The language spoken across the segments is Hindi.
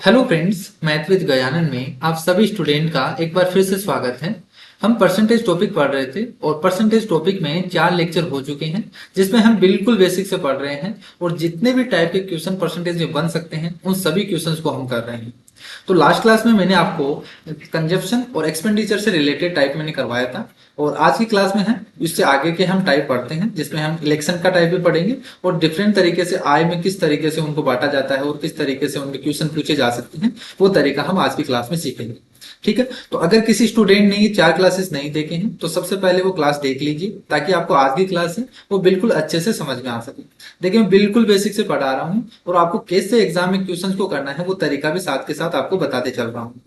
Hello friends, math with Gajanan में आप सभी स्टूडेंट का एक बार फिर से स्वागत है। हम परसेंटेज टॉपिक पढ़ रहे थे और परसेंटेज टॉपिक में 4 लेक्चर हो चुके हैं जिसमें हम बिल्कुल बेसिक से पढ़ रहे हैं और जितने भी टाइप के क्वेश्चन परसेंटेज में बन सकते हैं उन सभी क्वेश्चंस को हम कर रहे हैं। तो लास्ट क्लास में मैंने आपको कंजप्शन और एक्सपेंडिचर से रिलेटेड टाइप मैंने करवाया था और आज की क्लास में है इससे आगे के हम टाइप पढ़ते हैं जिसमें हम इलेक्शन का टाइप भी पढ़ेंगे और डिफरेंट तरीके से आय में किस तरीके से उनको बांटा जाता है और किस तरीके से उनके क्वेश्चन पूछे जा सकते हैं वो तरीका हम आज की क्लास में सीखेंगे। ठीक है, तो अगर किसी स्टूडेंट ने ये 4 क्लासेस नहीं देखे हैं तो सबसे पहले वो क्लास देख लीजिए ताकि आपको आज की क्लास है वो बिल्कुल अच्छे से समझ में आ सके। देखिए, मैं बिल्कुल बेसिक से पढ़ा रहा हूँ और आपको कैसे एग्जाम में क्वेश्चन को करना है वो तरीका भी साथ के साथ आपको बताते चल रहा हूँ।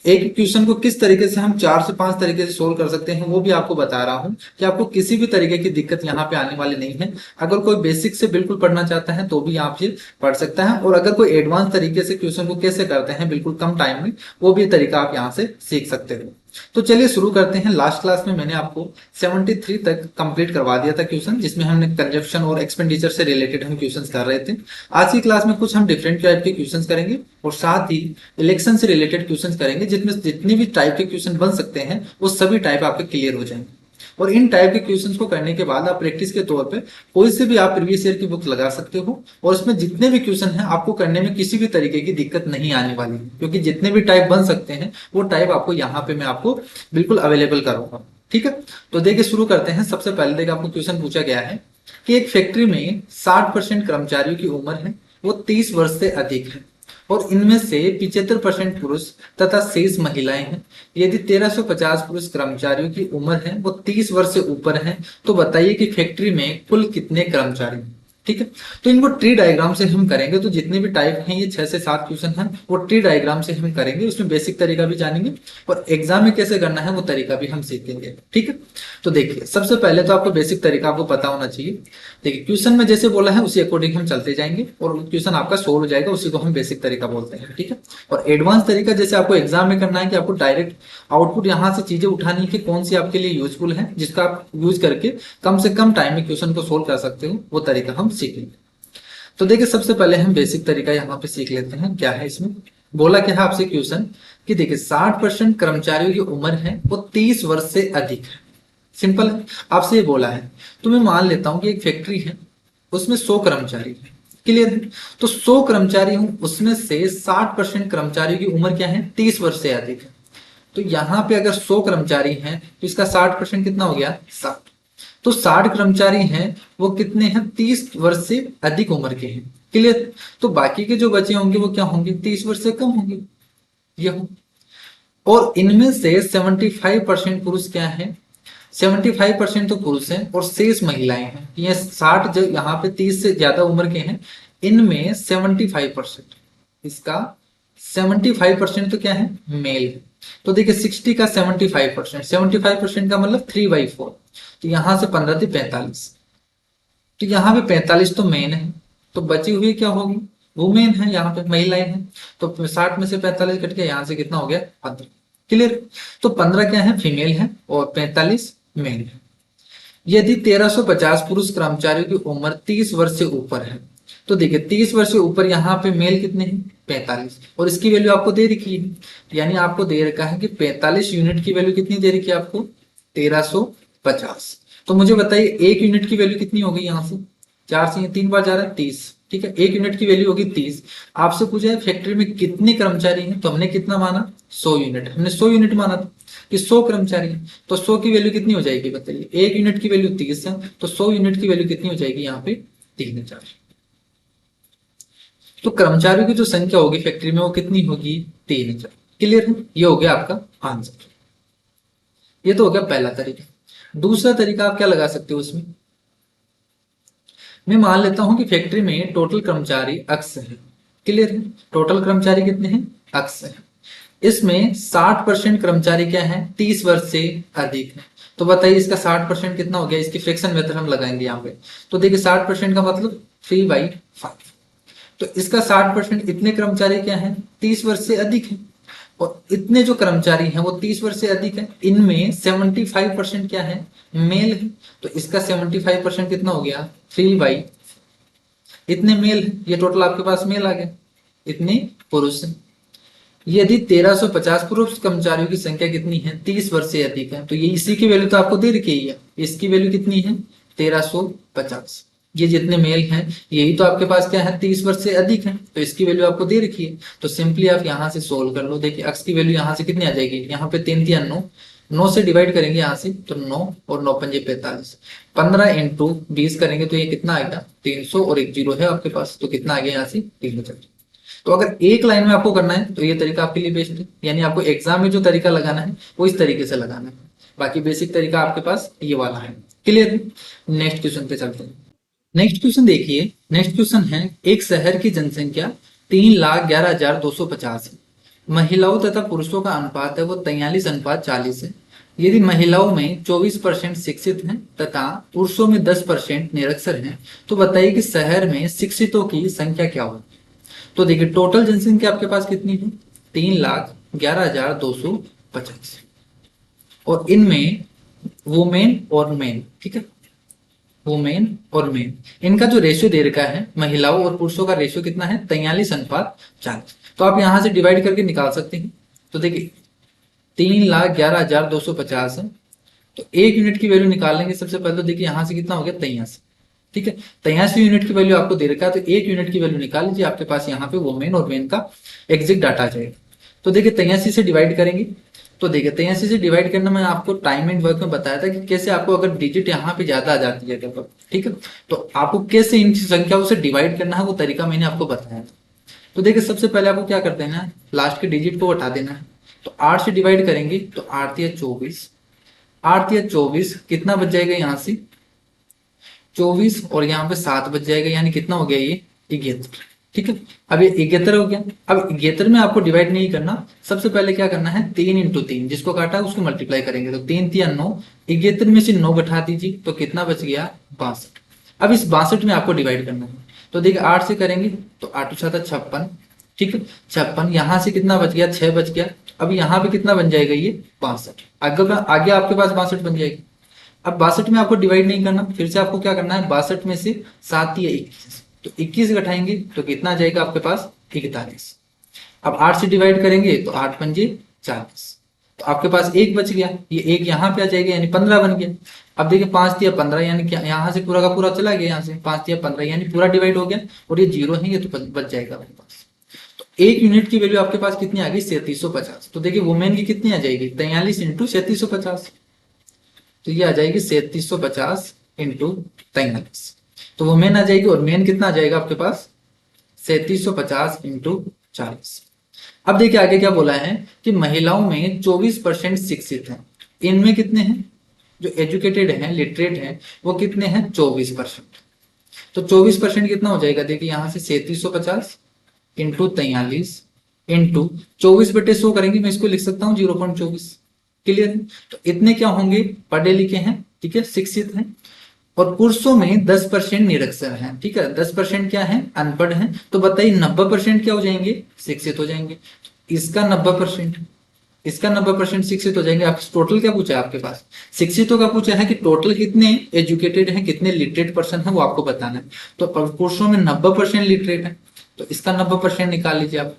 एक क्वेश्चन को किस तरीके से हम 4 से 5 तरीके से सोल्व कर सकते हैं वो भी आपको बता रहा हूँ कि आपको किसी भी तरीके की दिक्कत यहाँ पे आने वाली नहीं है। अगर कोई बेसिक से बिल्कुल पढ़ना चाहता है तो भी आप ये पढ़ सकता है और अगर कोई एडवांस तरीके से क्वेश्चन को कैसे करते हैं बिल्कुल कम टाइम में वो भी तरीका आप यहाँ से सीख सकते हो। तो चलिए शुरू करते हैं। लास्ट क्लास में मैंने आपको 73 तक कंप्लीट करवा दिया था क्वेश्चन जिसमें हमने कंजप्शन और एक्सपेंडिचर से रिलेटेड हम क्वेश्चंस कर रहे थे। आज की क्लास में कुछ हम डिफरेंट टाइप के क्वेश्चंस करेंगे और साथ ही इलेक्शन से रिलेटेड क्वेश्चंस करेंगे जिसमें जितनी भी टाइप के क्वेश्चन बन सकते हैं वो सभी टाइप आपके क्लियर हो जाएंगे। और इन टाइप के क्वेश्चंस को करने के बाद आप प्रैक्टिस के तौर पे कोई से भी आप प्रीवियस ईयर की बुक लगा सकते हो और उसमें जितने भी क्वेश्चन हैं आपको करने में किसी भी तरीके की दिक्कत नहीं आने वाली है क्योंकि जितने भी टाइप बन सकते हैं वो टाइप आपको यहाँ पे मैं आपको बिल्कुल अवेलेबल करूंगा। ठीक है, तो देखिए शुरू करते हैं। सबसे पहले देखिए आपको क्वेश्चन पूछा गया है कि एक फैक्ट्री में 60% कर्मचारियों की उम्र है वो 30 वर्ष से अधिक है और इनमें से 75% पुरुष तथा शेष महिलाएं हैं। यदि 1350 पुरुष कर्मचारियों की उम्र है वो 30 वर्ष से ऊपर है तो बताइए कि फैक्ट्री में कुल कितने कर्मचारी हैं। ठीक है, तो इनको ट्री डायग्राम से हम करेंगे। तो जितने भी टाइप हैं ये 6 से 7 क्वेश्चन हैं वो ट्री डायग्राम से हम करेंगे। उसमें बेसिक तरीका भी जानेंगे और एग्जाम में कैसे करना है वो तरीका भी हम सीखेंगे। ठीक है, तो देखिए सबसे पहले तो आपको बेसिक तरीका आपको पता होना चाहिए। देखिए क्वेश्चन में जैसे बोला है उसी अकॉर्डिंग हम चलते जाएंगे और क्वेश्चन आपका सोल्व हो जाएगा, उसी को हम बेसिक तरीका बोलते हैं। ठीक है, और एडवांस तरीका जैसे आपको एग्जाम में करना है कि आपको डायरेक्ट आउटपुट यहाँ से चीजें उठानी है कि कौन सी आपके लिए यूजफुल है जिसका आप यूज करके कम से कम टाइम में क्वेश्चन को सोल्व कर सकते हो वो तरीका हम सीखेंगे। तो देखिए सबसे पहले हम बेसिक तरीका यहाँ पे सीख लेते हैं। क्या है इसमें बोला क्या है आपसे क्वेश्चन कि देखिए 60% कर्मचारियों की उम्र है वो 30 वर्ष से अधिक है। सिंपल है, आपसे ये बोला है तो मैं मान लेता हूं कि एक फैक्ट्री है उसमें 100 कर्मचारी है। क्लियर है, तो 100 कर्मचारी हूं उसमें से 60% कर्मचारियों की उम्र क्या है 30 वर्ष से अधिक है। तो यहाँ पे अगर 100 कर्मचारी हैं तो इसका 60% कितना हो गया 60। तो 60 कर्मचारी हैं वो कितने हैं 30 वर्ष से अधिक उम्र के हैं। क्लियर, तो बाकी के जो बचे होंगे वो क्या होंगे 30 वर्ष से कम होंगे ये हो। और इनमें से 75% पुरुष क्या है 75% तो पुरुष हैं और शेष महिलाएं हैं। ये 60 जो यहाँ पे 30 से ज्यादा उम्र के हैं इनमें 75% इसका 75% तो क्या है मेल है। तो देखिए 60 का 75%, 75% का मतलब 3/4। तो यहां से 15 थी 45, तो यहाँ पे 45 तो मेन है तो बची हुई क्या होगी वुमेन है, यहाँ पे महिलाएं हैं। तो 60 में से 45 कट के यहाँ से कितना हो गया 15। क्लियर, तो 15 क्या है फीमेल है और 45 मेल है। यदि 1350 पुरुष कर्मचारियों की उम्र 30 वर्ष से ऊपर है तो देखिए 30 वर्ष से ऊपर यहाँ पे मेल कितने हैं 45 और इसकी वैल्यू आपको दे रखी है, यानी आपको दे रखा है कि 45 यूनिट की वैल्यू कितनी दे रखी है आपको 1350। तो मुझे बताइए एक यूनिट की वैल्यू कितनी होगी यहाँ से 4 से 3 बार जा रहा है 30। ठीक है, एक यूनिट की वैल्यू होगी 30। आपसे पूछा है फैक्ट्री में कितने कर्मचारी हैं तो हमने कितना माना 100 यूनिट, हमने 100 यूनिट माना था कि 100 कर्मचारी हैं। तो 100 की वैल्यू कितनी हो जाएगी बताइए, एक यूनिट की वैल्यू 30 है तो 100 यूनिट की वैल्यू कितनी हो जाएगी यहाँ पे 3000। तो कर्मचारियों की जो संख्या होगी फैक्ट्री में वो कितनी होगी 3000। क्लियर है, ये हो गया आपका आंसर। ये तो हो गया पहला तरीका। दूसरा तरीका आप क्या लगा सकते हो उसमें, मैं मान लेता हूं कि फैक्ट्री में टोटल कर्मचारी अक्स है। क्लियर है, टोटल कर्मचारी कितने हैं अक्स है। इसमें 60% कर्मचारी क्या है 30 वर्ष से अधिक है। तो बताइए इसका 60% कितना हो गया, इसकी फ्रैक्शन मेथड हम लगाएंगे यहाँ पे। तो देखिए 60% का मतलब 3/5। तो इसका 60% इतने कर्मचारी क्या है 30 वर्ष से अधिक है और इतने जो कर्मचारी हैं वो 30 वर्ष से अधिक है। इनमें 75% क्या है मेल है। तो इसका 75% कितना हो गया 3/, इतने मेल है, ये टोटल आपके पास मेल आ गए, इतने पुरुष हैं। यदि 1350 पूर्व कर्मचारियों की संख्या कितनी है, 30 वर्ष से अधिक है, तो ये इसी की वैल्यू तो आपको दे रखी है, इसकी वैल्यू कितनी है 1350। ये जितने मेल हैं यही तो आपके पास क्या है 30 वर्ष से अधिक है, तो इसकी वैल्यू आपको दे रखी है। तो सिंपली आप यहाँ से सोल्व कर लो। देखिए x की वैल्यू यहाँ से कितनी आ जाएगी, यहाँ पे 3 3 9, 9 से डिवाइड करेंगे यहाँ से तो 9 और 9 पंजे 45, 15 इंटू 20 करेंगे तो ये कितना आएगा 300 और एक जीरो है आपके पास, तो कितना आ गया यहाँ से 3000। तो अगर एक लाइन में आपको करना है तो ये तरीका आपके लिए बेस्ट है, यानी आपको एग्जाम में जो तरीका लगाना है वो इस तरीके से लगाना है। बाकी बेसिक तरीका आपके पास ये वाला है। क्लियर? नेक्स्ट क्वेश्चन पे चलते हैं। नेक्स्ट क्वेश्चन देखिए, नेक्स्ट क्वेश्चन है एक शहर की जनसंख्या 3,11,250 है। महिलाओं तथा पुरुषों का अनुपात है वो 43:40 है। यदि महिलाओं में 24% शिक्षित हैं तथा पुरुषों में 10% निरक्षर हैं, तो बताइए कि शहर में शिक्षितों की संख्या क्या होगी। तो देखिए टोटल जनसंख्या आपके पास कितनी है 3,11,250 और इनमें वुमेन और मेन, ठीक है, वुमेन और मेन, इनका जो रेशियो दे रखा है महिलाओं और पुरुषों का रेशियो कितना है 43:40। तो आप यहां से डिवाइड करके निकाल सकते हैं। तो देखिए 3,11,250 है, तो एक यूनिट की वैल्यू निकाल लेंगे सबसे पहले। तो देखिए यहां से कितना हो गया 83, ठीक है, 83 यूनिट की वैल्यू आपको दे रखा है, तो एक यूनिट की वैल्यू निकाल लीजिए, आपके पास यहाँ पे वुमेन और मेन का एग्जैक्ट डाटा आ जाएगा। तो देखिए 83 से डिवाइड करेंगे, तो देखिए 83 से डिवाइड करना मैं आपको टाइम एंड वर्क में बताया था कि कैसे आपको अगर डिजिट यहाँ पे ज्यादा आ जाती है तो, ठीक है, तो आपको कैसे इन संख्याओं से डिवाइड करना है वो तरीका मैंने आपको बताया था। तो देखिए सबसे पहले आपको क्या कर देना है, लास्ट के डिजिट को हटा देना है। तो 8 से डिवाइड करेंगे तो 8 या 24, 8 या 24 कितना बच जाएगा यहाँ से 24 और यहाँ पे 7 बच जाएगा, यानी कितना हो गया ये 71, ठीक है। अब ये 71 हो गया। अब 71 में आपको डिवाइड नहीं करना, सबसे पहले क्या करना है 3 इंटू 3, जिसको काटा है उसको मल्टीप्लाई करेंगे, तो 3 3 9, 71 में से 9 घटा दीजिए तो कितना बच गया 62। अब इस 62 में आपको डिवाइड करना है, तो देखिए 8 से करेंगे तो 8 था 56, ठीक है, 56, यहाँ से कितना बच गया 6 बच गया। अब यहाँ पे कितना बन जाएगा ये 62, आगे आपके पास 62 बन जाएगी। अब 62 में आपको डिवाइड नहीं करना, फिर से आपको क्या करना है 62 में से 7 या 21, तो 21 घटाएंगे तो कितना आ जाएगा आपके पास 41। अब 8 से डिवाइड करेंगे तो 8 पंजे 40, तो आपके पास एक बच गया, ये एक यहाँ पे आ जाएगा यानी 15 बन गया। अब देखिए 5 या 15 यानी क्या, यहाँ से पूरा का पूरा चला गया, यहाँ से 5 या 15 यानी पूरा डिवाइड हो गया, और ये जीरो है ये तो बच जाएगा आपके पास। तो एक यूनिट की वैल्यू आपके पास कितनी आ गई 3750। तो देखिए वुमेन की कितनी आ जाएगी 43 इंटू 3750, तो ये आ जाएगी 3750 इंटू 43, तो वो मेन आ जाएगी, और मेन कितना आ जाएगा आपके पास 3750 इंटू 40। अब देखिए आगे क्या बोला है कि महिलाओं में 24% शिक्षित हैं, इनमें कितने हैं जो एजुकेटेड हैं लिटरेट हैं वो कितने हैं 24%। तो 24% कितना हो जाएगा, देखिए यहां से 3750 इंटू 43 इंटू 24/100 करेंगे, मैं इसको लिख सकता हूँ 0.24। क्लियर है? तो इतने क्या होंगे पढ़े लिखे हैं, ठीक है, शिक्षित हैं, और पुरुषों में 10% निरक्षर हैं, ठीक है, 10% क्या है अनपढ़ हैं। तो बताइए 90% क्या हो जाएंगे शिक्षित हो जाएंगे। इसका 90%, इसका 90% शिक्षित हो जाएंगे। आप टोटल क्या पूछा है आपके पास, शिक्षितों का पूछा है कि टोटल कितने एजुकेटेड हैं कितने लिटरेट पर्सन है वो आपको बताना है। तो पुरुषों में 90% लिटरेट है, तो इसका 90% निकाल लीजिए आप,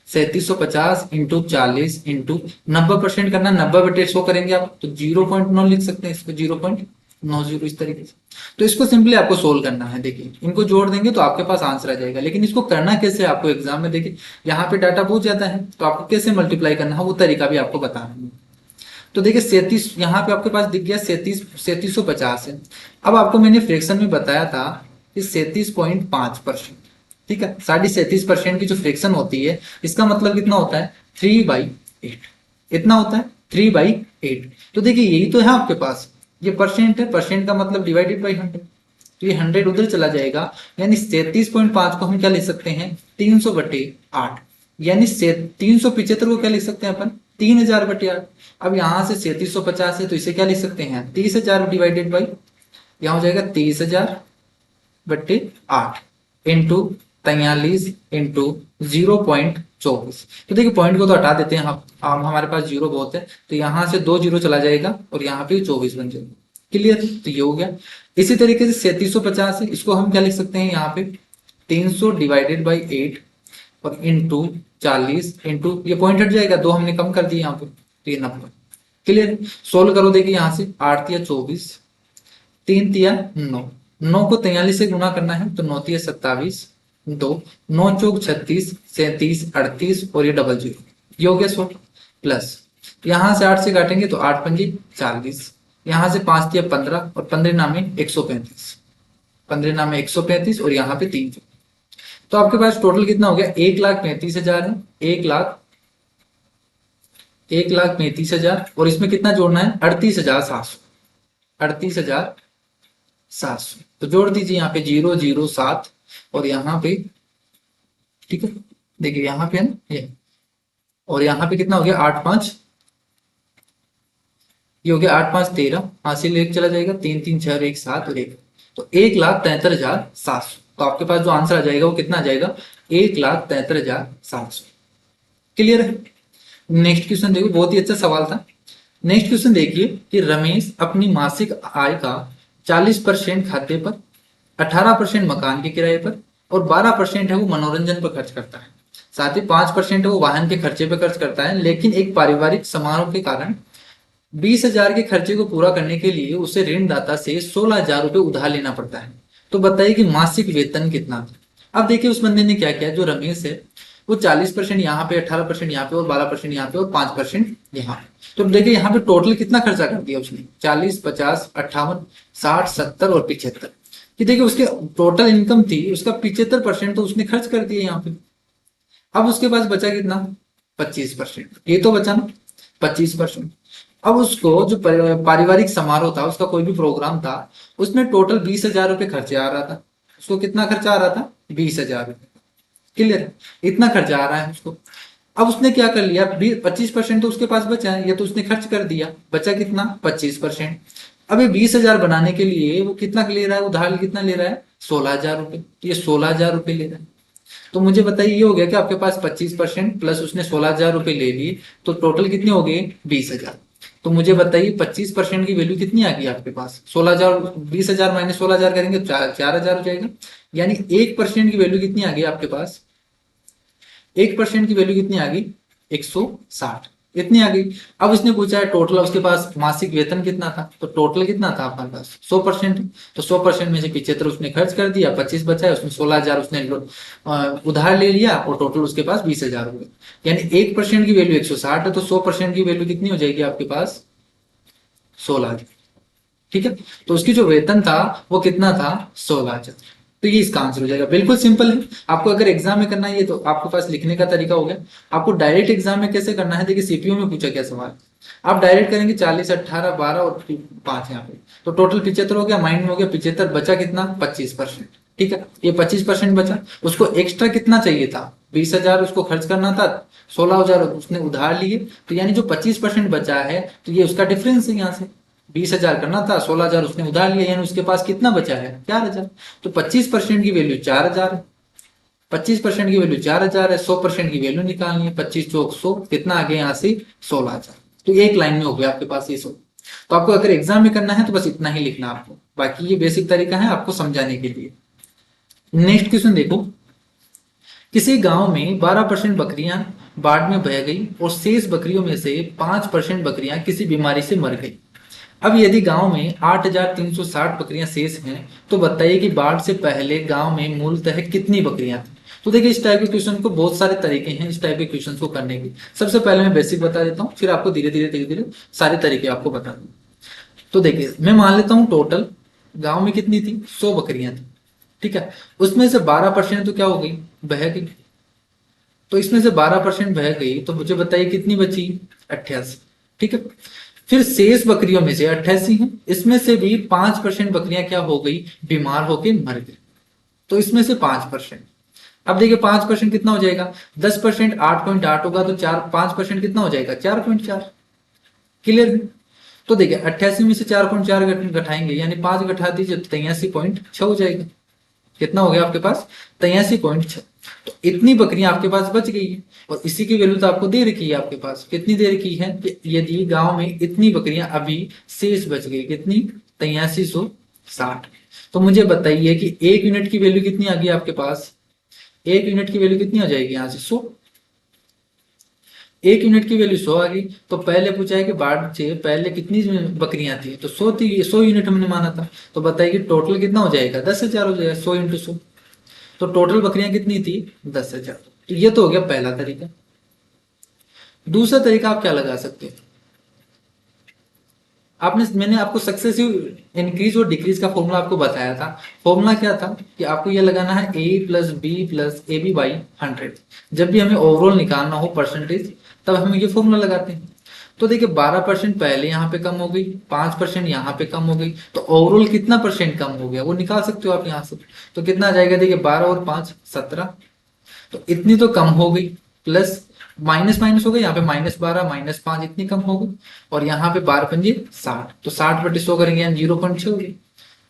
3750 इंटू 40 इंटू 90% करना, 90/100 करेंगे आप तो 0.9 लिख सकते हैं इसको, 0.90 इस तरीके से। तो इसको सिंपली आपको सोल्व करना है, देखिए इनको जोड़ देंगे तो आपके पास आंसर आ जाएगा। लेकिन इसको करना कैसे आपको एग्जाम में, देखिए यहाँ पे डाटा पूछ जाता है तो आपको कैसे मल्टीप्लाई करना है वो तरीका भी आपको बता रहे हैं। तो देखिए 37 यहाँ पे आपके पास दिख गया 3750 है। अब आपको मैंने फ्रैक्शन में बताया था कि 37.5%, ठीक है, 37.5% की जो फ्रैक्शन होती है इसका मतलब कितना होता है 3/8, इतना होता है 3/8। तो देखिए यही तो है आपके पास, ये परसेंट है, परसेंट का मतलब डिवाइडेड बाई 100, तो ये 100 उधर चला जाएगा, यानी 37.5 को हम क्या लिख सकते हैं 300/8, यानी 375 को क्या लिख सकते हैं अपन 3000/8। अब यहाँ से 3750 है तो इसे क्या लिख सकते हैं 30,000 डिवाइडेड बाई, यहाँ हो जाएगा 30,000/8 इंटू 43 इंटू 0.24। तो देखिए पॉइंट को तो हटा देते हैं हम हमारे पास जीरो बहुत है, तो यहाँ से 2 जीरो चला जाएगा और यहाँ पे 24 बन जाएगा। क्लियर? तो ये हो गया। इसी तरीके से 3750 है, इसको हम क्या लिख सकते हैं यहाँ पे 300 डिवाइडेड बाई 8 और इंटू 40 इंटू ये पॉइंट हट जाएगा, 2 हमने कम कर दिए यहाँ पे, तो ये 90। क्लियर। सोल्व करो, देखिए यहाँ से 8 तिया 24, 3 तिया 9, 9 को 43 से गुना करना है तो 9 तिया 27, 2, 9 चौक 36, 37, 38 और ये डबल जीरो, ये हो गया 100। प्लस यहाँ से 8 से काटेंगे तो 8 पंजे 40, यहाँ से 5 तिया 15 और 15 नामे 135, 15 नामे 135 और यहाँ पे 3। तो आपके पास टोटल कितना हो गया, 1,35,000 है, 1,35,000 और इसमें कितना जोड़ना है 38,700, 38,700। तो जोड़ दीजिए यहाँ पे 007 और यहाँ पे, ठीक है, देखिए यहाँ पे है ना ये, और यहाँ पे कितना हो गया 8,5, ये हो गया 8,5,13, हासिल एक चला जाएगा, 3,3,6 1 7 और 1, तो 1,73,700। तो आपके पास जो आंसर आ जाएगा वो कितना आ जाएगा, 1,73,700। क्लियर है। नेक्स्ट क्वेश्चन देखो, बहुत ही अच्छा सवाल था। नेक्स्ट क्वेश्चन देखिए कि रमेश अपनी मासिक आय का 40% खाते पर, 18% मकान के किराए पर और 12% है वो मनोरंजन पर खर्च करता है, साथ ही 5% है वो वाहन के खर्चे पर खर्च करता है। लेकिन एक पारिवारिक समारोह के कारण 20,000 के खर्चे को पूरा करने के लिए उसे ऋणदाता से 16,000 रुपए उधार लेना पड़ता है। तो बताइए कि मासिक वेतन कितना था। अब देखिए उस बंदे ने क्या किया, जो रमेश है वो 40% यहाँ पे, 18% यहाँ पे और 12% यहाँ पे और 5% यहाँ पे। तो देखिए यहाँ पे टोटल कितना खर्चा कर दिया उसने, 40, 50, 58, 60, 70 और 75। कि देखिए उसके टोटल इनकम थी उसका 75% तो उसने खर्च कर दिया यहाँ पे। अब उसके पास बचा कितना, 25%, ये तो बचा ना 25%। अब उसको जो पारिवारिक समारोह था, उसका कोई भी प्रोग्राम था, उसमें टोटल 20,000 रुपए खर्चे आ रहा था। उसको कितना खर्चा आ रहा था, 20,000 रुपए। क्लियर, इतना खर्चा आ रहा है उसको। अब उसने क्या कर लिया, 25% तो उसके पास बचा है, ये तो उसने खर्च कर दिया, बचा कितना 25%। अब ये 20,000 बनाने के लिए वो कितना ले रहा है उधार, कितना ले रहा है 16,000 रुपए, ये 16,000 रुपए ले रहा है। तो मुझे बताइए ये हो गया कि आपके पास 25% प्लस उसने 16,000 रुपए ले लिए, तो टोटल कितने हो गए 20,000। तो मुझे बताइए 25% की वैल्यू कितनी आ गई आपके पास, 16,000, 20,000 माइनस 16,000 करेंगे तो 4,000 हो जाएगा। यानी 1% की वैल्यू कितनी आ गई आपके पास, 1% की वैल्यू कितनी आ गई 160, इतनी आ गई। अब इसने पूछा है टोटल उसके पास मासिक वेतन कितना था, तो टोटल कितना था आपके पास 100%, तो 100% में से 75 उसने खर्च कर दिया, 25 बचा है, उसमें 16,000 उसने उधार ले लिया और टोटल उसके पास 20,000 हो गए। यानी 1% की वैल्यू 160 है, तो 100% की वैल्यू कितनी हो जाएगी आपके पास 16,000। ठीक है, तो उसकी जो वेतन था वो कितना था 16,000। तो ये इसका आंसर हो जाएगा, बिल्कुल सिंपल है। आपको अगर एग्जाम में करना है ये तो आपके पास लिखने का तरीका हो गया। आपको डायरेक्ट एग्जाम में कैसे करना है, देखिए सीपीयू में पूछा क्या सवाल, आप डायरेक्ट करेंगे 40, 18, 12 और 5 यहाँ पे, तो टोटल 75 हो गया, माइंड में हो गया 75, बचा कितना 25%। ठीक है, ये 25% बचा, उसको एक्स्ट्रा कितना चाहिए था 20,000 उसको खर्च करना था, 16,000 उसने उधार लिए, तो यानी जो 25% बचा है तो ये उसका डिफरेंस है, यहाँ से 20,000 करना था, 16,000 उसने उधार लिया, यानी उसके पास कितना बचा है 4,000। तो 25% की वैल्यू 4,000 है, 25% की वैल्यू 4,000 है, 100% की वैल्यू निकालनी है, 25 चौक 100, कितना आ गया यहाँ से 16,000। तो एक लाइन में हो गया आपके पास ये 100। तो आपको अगर एग्जाम में करना है तो बस इतना ही लिखना आपको, बाकी ये बेसिक तरीका है आपको समझाने के लिए। नेक्स्ट क्वेश्चन देखो, किसी गांव में 12% बकरियां बाढ़ में बह गई और शेष बकरियों में से 5% बकरियां किसी बीमारी से मर गई। अब यदि गांव में 8,360 बकरियां शेष हैं तो बताइए कि बाढ़ से पहले गांव में मूलतः कितनी बकरियां थी। तो देखिए इस टाइप के क्वेश्चन को बहुत सारे तरीके हैं इस टाइप के क्वेश्चन को करने के। सबसे पहले मैं बेसिक बता देता हूँ, फिर आपको धीरे धीरे सारे तरीके आपको बता दूँ। तो देखिए मैं मान लेता हूँ टोटल गांव में कितनी थी 100 बकरियां थी। ठीक है, उसमें से 12% तो क्या हो गई बह गई, तो इसमें से 12% बह गई, तो मुझे बताइए कितनी बची 88। ठीक है, फिर शेष बकरियों में से 88 है, इसमें से भी 5% बकरियां क्या हो गई बीमार होके मर गई, तो इसमें से 5%। अब देखिए 5% कितना हो जाएगा, 10% 8.8 होगा, तो 5% कितना हो जाएगा 4.4। क्लियर। तो देखिए 88 में से 4.4 घटाएंगे, यानी 5 घटा दीजिए तो 83.6 हो जाएगा। कितना हो गया आपके पास 83.6। तो इतनी बकरियां आपके पास बच गई है, और इसी की वैल्यू तो आपको दे रखी है, आपके पास कितनी दे रखी है कि यदि गांव में इतनी बकरियां अभी शेष बच गई, कितनी 8360। तो मुझे बताइए कि 1 यूनिट की वैल्यू कितनी आ गई आपके पास, 1 यूनिट की वैल्यू कितनी हो जाएगी यहाँ से 100। एक यूनिट की वैल्यू 100 आ गई, तो पहले पूछा है कि बाढ़ से पहले कितनी बकरियां थी, तो 100 थी, 100 यूनिट हमने माना था। तो बताइए कि टोटल कितना हो जाएगा, 10,000 हो जाएगा, 100 इंटू 100। तो टोटल बकरियां कितनी थी, 10,000। तो ये तो हो गया पहला तरीका। दूसरा तरीका आप क्या लगा सकते हैं, मैंने आपको सक्सेसिव इंक्रीज और डिक्रीज का फॉर्मूला आपको बताया था। फॉर्मूला क्या था कि आपको ये लगाना है a plus B plus A B by 100। जब भी हमें ओवरऑल निकालना हो परसेंटेज, तब हम ये फॉर्मूला लगाते हैं। तो देखिए 12% पहले यहाँ पे कम हो गई, 5% यहाँ पे कम हो गई, तो ओवरऑल कितना परसेंट कम हो गया वो निकाल सकते हो आप यहाँ से। तो कितना आ जाएगा, देखिए 12 और 5 17, तो इतनी तो कम हो गई, प्लस माइनस माइनस हो गई, यहाँ पे -12 -5 इतनी कम हो गई, और यहाँ पे 12 पंजे 60, तो 60/100 करेंगे यानी 0.6 हो गई।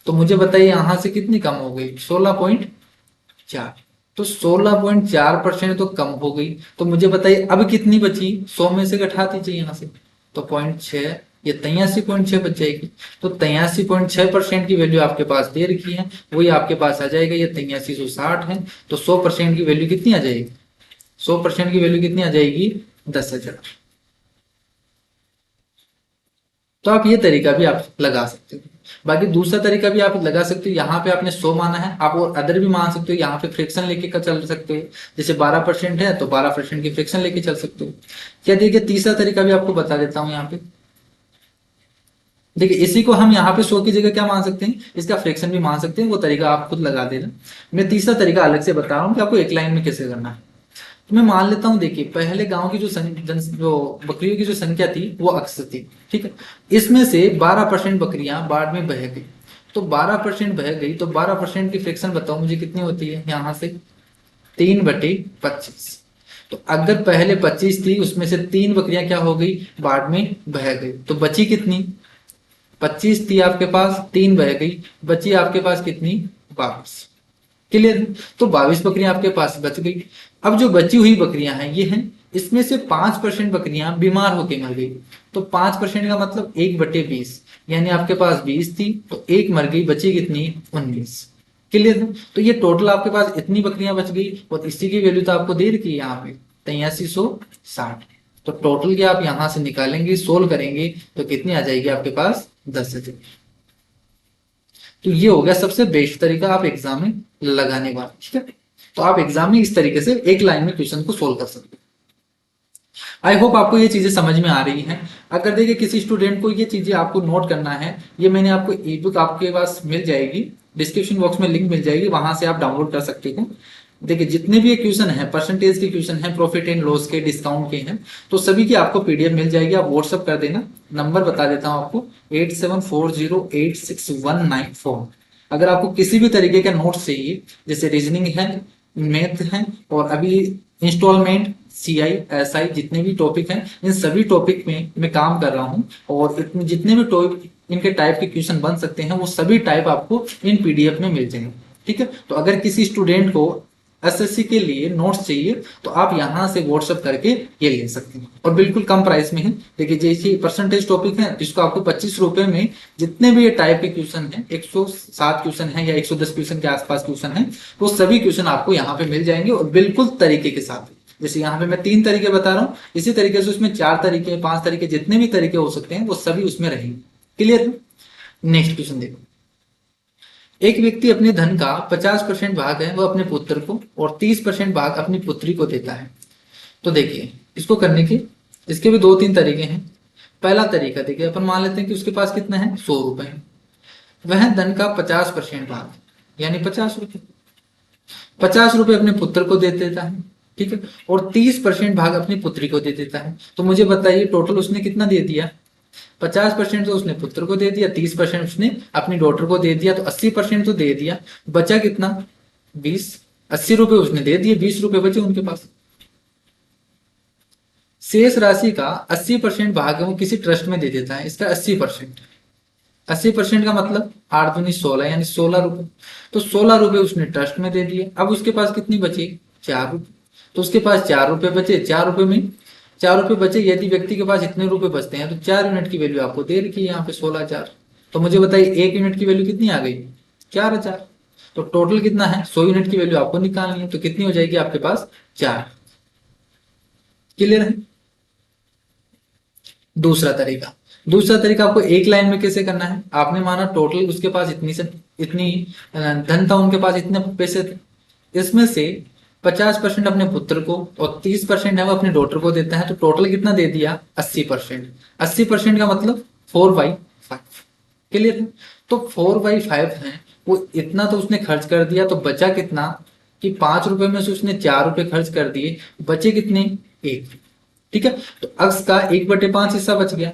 तो मुझे बताइए यहाँ से कितनी कम हो गई, 16.4। तो 16.4% तो कम हो गई। तो मुझे बताइए अब कितनी बची, 100 में से घटा दीजिए यहाँ से, तो 0.6, ये 83.6 बच जाएगी। तो 83.6% की वैल्यू आपके पास दे रखी है, वही आपके पास आ जाएगा, ये 8360 है। तो 100% की वैल्यू कितनी आ जाएगी, 100% की वैल्यू कितनी आ जाएगी, 10,000। तो आप ये तरीका भी आप लगा सकते हो। बाकी दूसरा तरीका भी आप लगा सकते हो, यहाँ पे आपने 100 माना है, आप और अदर भी मान सकते हो, यहाँ पे फ्रैक्शन लेके का चल सकते हो। जैसे 12% है तो 12% की फ्रैक्शन लेके चल सकते हो। क्या देखिए तीसरा तरीका भी आपको बता देता हूँ यहाँ पे। देखिए इसी को हम यहाँ पे 100 की जगह क्या मान सकते हैं, इसका फ्रैक्शन भी मान सकते हैं, वो तरीका आप खुद लगा देना। मैं तीसरा तरीका अलग से बता रहा हूँ कि आपको एक लाइन में कैसे करना है। तो मैं मान लेता हूँ, देखिए पहले गांव की जो बकरियों की जो संख्या थी वो अक्सर थी, ठीक है। इसमें से 12% बकरियां बाढ़ में बह गई। तो 12% बह गई, तो 12% की फ्रैक्शन बताओ मुझे कितनी होती है, यहाँ से 3/25। तो अगर पहले 25 थी, उसमें से 3 बकरियां क्या हो गई, बाढ़ में बह गई, तो बची कितनी, 25 थी आपके पास, 3 बह गई, बची आपके पास कितनी, 22। क्लियर। तो 22 बकरियां आपके पास बच गई। अब जो बची हुई बकरियां हैं ये हैं, इसमें से 5% बकरियां बीमार होके मर गई। तो 5% का मतलब 1/20, यानी आपके पास 20 थी तो एक मर गई, बची कितनी, 19। क्लियर। तो ये टोटल आपके पास इतनी बकरियां बच गई, और इसी की वैल्यू तो आपको दे रखी है यहाँ पे 8360। तो टोटल क्या आप यहां से निकालेंगे, सोल्व करेंगे, तो कितनी आ जाएगी आपके पास, 10,000। तो ये हो गया सबसे बेस्ट तरीका आप एग्जाम में लगाने वाला, ठीक है। तो आप एग्जाम में इस तरीके से एक लाइन में क्वेश्चन को सोल्व कर सकते हैं। आई होप आपको ये चीजें समझ में आ रही हैं। अगर देखिए किसी स्टूडेंट को ये चीजें आपको नोट करना है, ये मैंने आपको ई बुक आपके पास मिल जाएगी, डिस्क्रिप्शन बॉक्स में लिंक मिल जाएगी, वहां से आप डाउनलोड कर सकते हैं। देखिए जितने भी क्वेश्चन है, परसेंटेज के क्वेश्चन है, प्रॉफिट एंड लॉस के, डिस्काउंट के हैं, तो सभी की आपको पीडीएफ मिल जाएगी। आप व्हाट्सअप कर देना, नंबर बता देता हूँ आपको, 8740869194। अगर आपको किसी भी तरीके का नोट्स चाहिए, जैसे रीजनिंग है, मैथ है, और अभी इंस्टॉलमेंट, सीआई, एसआई, जितने भी टॉपिक हैं, इन सभी टॉपिक में मैं काम कर रहा हूँ, और जितने भी टॉपिक इनके टाइप के क्वेश्चन बन सकते हैं, वो सभी टाइप आपको इन पीडीएफ में मिल जाएंगे, ठीक है। तो अगर किसी स्टूडेंट को एसएससी के लिए नोट्स चाहिए, तो आप यहाँ से व्हाट्सअप करके ये ले सकते हैं, और बिल्कुल कम प्राइस में है। देखिए जैसे परसेंटेज टॉपिक है, जिसको आपको 25 रुपए में जितने भी ये टाइप के क्वेश्चन है, 107 क्वेश्चन है या 110 क्वेश्चन के आसपास क्वेश्चन है, वो सभी क्वेश्चन आपको यहाँ पे मिल जाएंगे, और बिल्कुल तरीके के साथ। जैसे यहाँ पे मैं 3 तरीके बता रहा हूँ, इसी तरीके से उसमें 4 तरीके, 5 तरीके, जितने भी तरीके हो सकते हैं वो सभी उसमें रहेंगे। क्लियर। नेक्स्ट क्वेश्चन देखो। एक व्यक्ति अपने धन का 50% भाग है वो अपने पुत्र को, और 30% भाग अपनी पुत्री को देता है। तो देखिए इसको करने के, इसके भी 2-3 तरीके हैं। पहला तरीका देखिए, अपन मान लेते हैं कि उसके पास कितना है, 100 रुपए है। वह धन का 50% भाग यानी 50 रुपए, 50 रुपए अपने पुत्र को दे देता है, ठीक है, और 30% भाग अपनी पुत्री को दे देता है। तो मुझे बताइए टोटल उसने कितना दे दिया, 50% तो उसने पुत्र को दे दिया, 30% उसने अपनी डॉटर को दे दिया, तो 80% तो दे दिया। बचा कितना, 20। 80 रुपए उसने दे दिए, 20 रुपए बचे उनके पास। शेष राशि का 80% भाग वो किसी ट्रस्ट में दे देता है, इसका 80%। 80% का मतलब 8 दूनी 16, यानी 16 रुपए। तो 16 रुपए उसने ट्रस्ट में दे दिए। अब उसके पास कितनी बची, 4 रुपए। तो उसके पास 4 रुपए बचे, 4 रुपए में 4 रुपए बचे, यदि व्यक्ति के पास इतने रुपए बचते हैं, तो 4 यूनिट की वैल्यू आपको दे रखी है यहाँ पे 16,000। तो मुझे बताइए 1 यूनिट की वैल्यू कितनी आ गई, 4,000। तो टोटल कितना है, 100 यूनिट की वैल्यू आपको निकालनी है, तो कितनी हो जाएगी आपके पास, 4। क्लियर है। दूसरा तरीका आपको एक लाइन में कैसे करना है। आपने माना टोटल उसके पास इतनी धन था, उनके पास इतने पैसे थे, इसमें से 50% अपने पुत्र को और 30% है वो अपने डॉटर को देता है, तो टोटल कितना दे दिया, 80%। 80% का मतलब 4/5। क्लियर है। तो 4/5 है, वो इतना तो उसने खर्च कर दिया, तो बचा कितना कि 5 रुपए में से उसने 4 रुपए खर्च कर दिए, बचे कितने, 1। ठीक है। तो अक्स का 1/5 हिस्सा बच गया।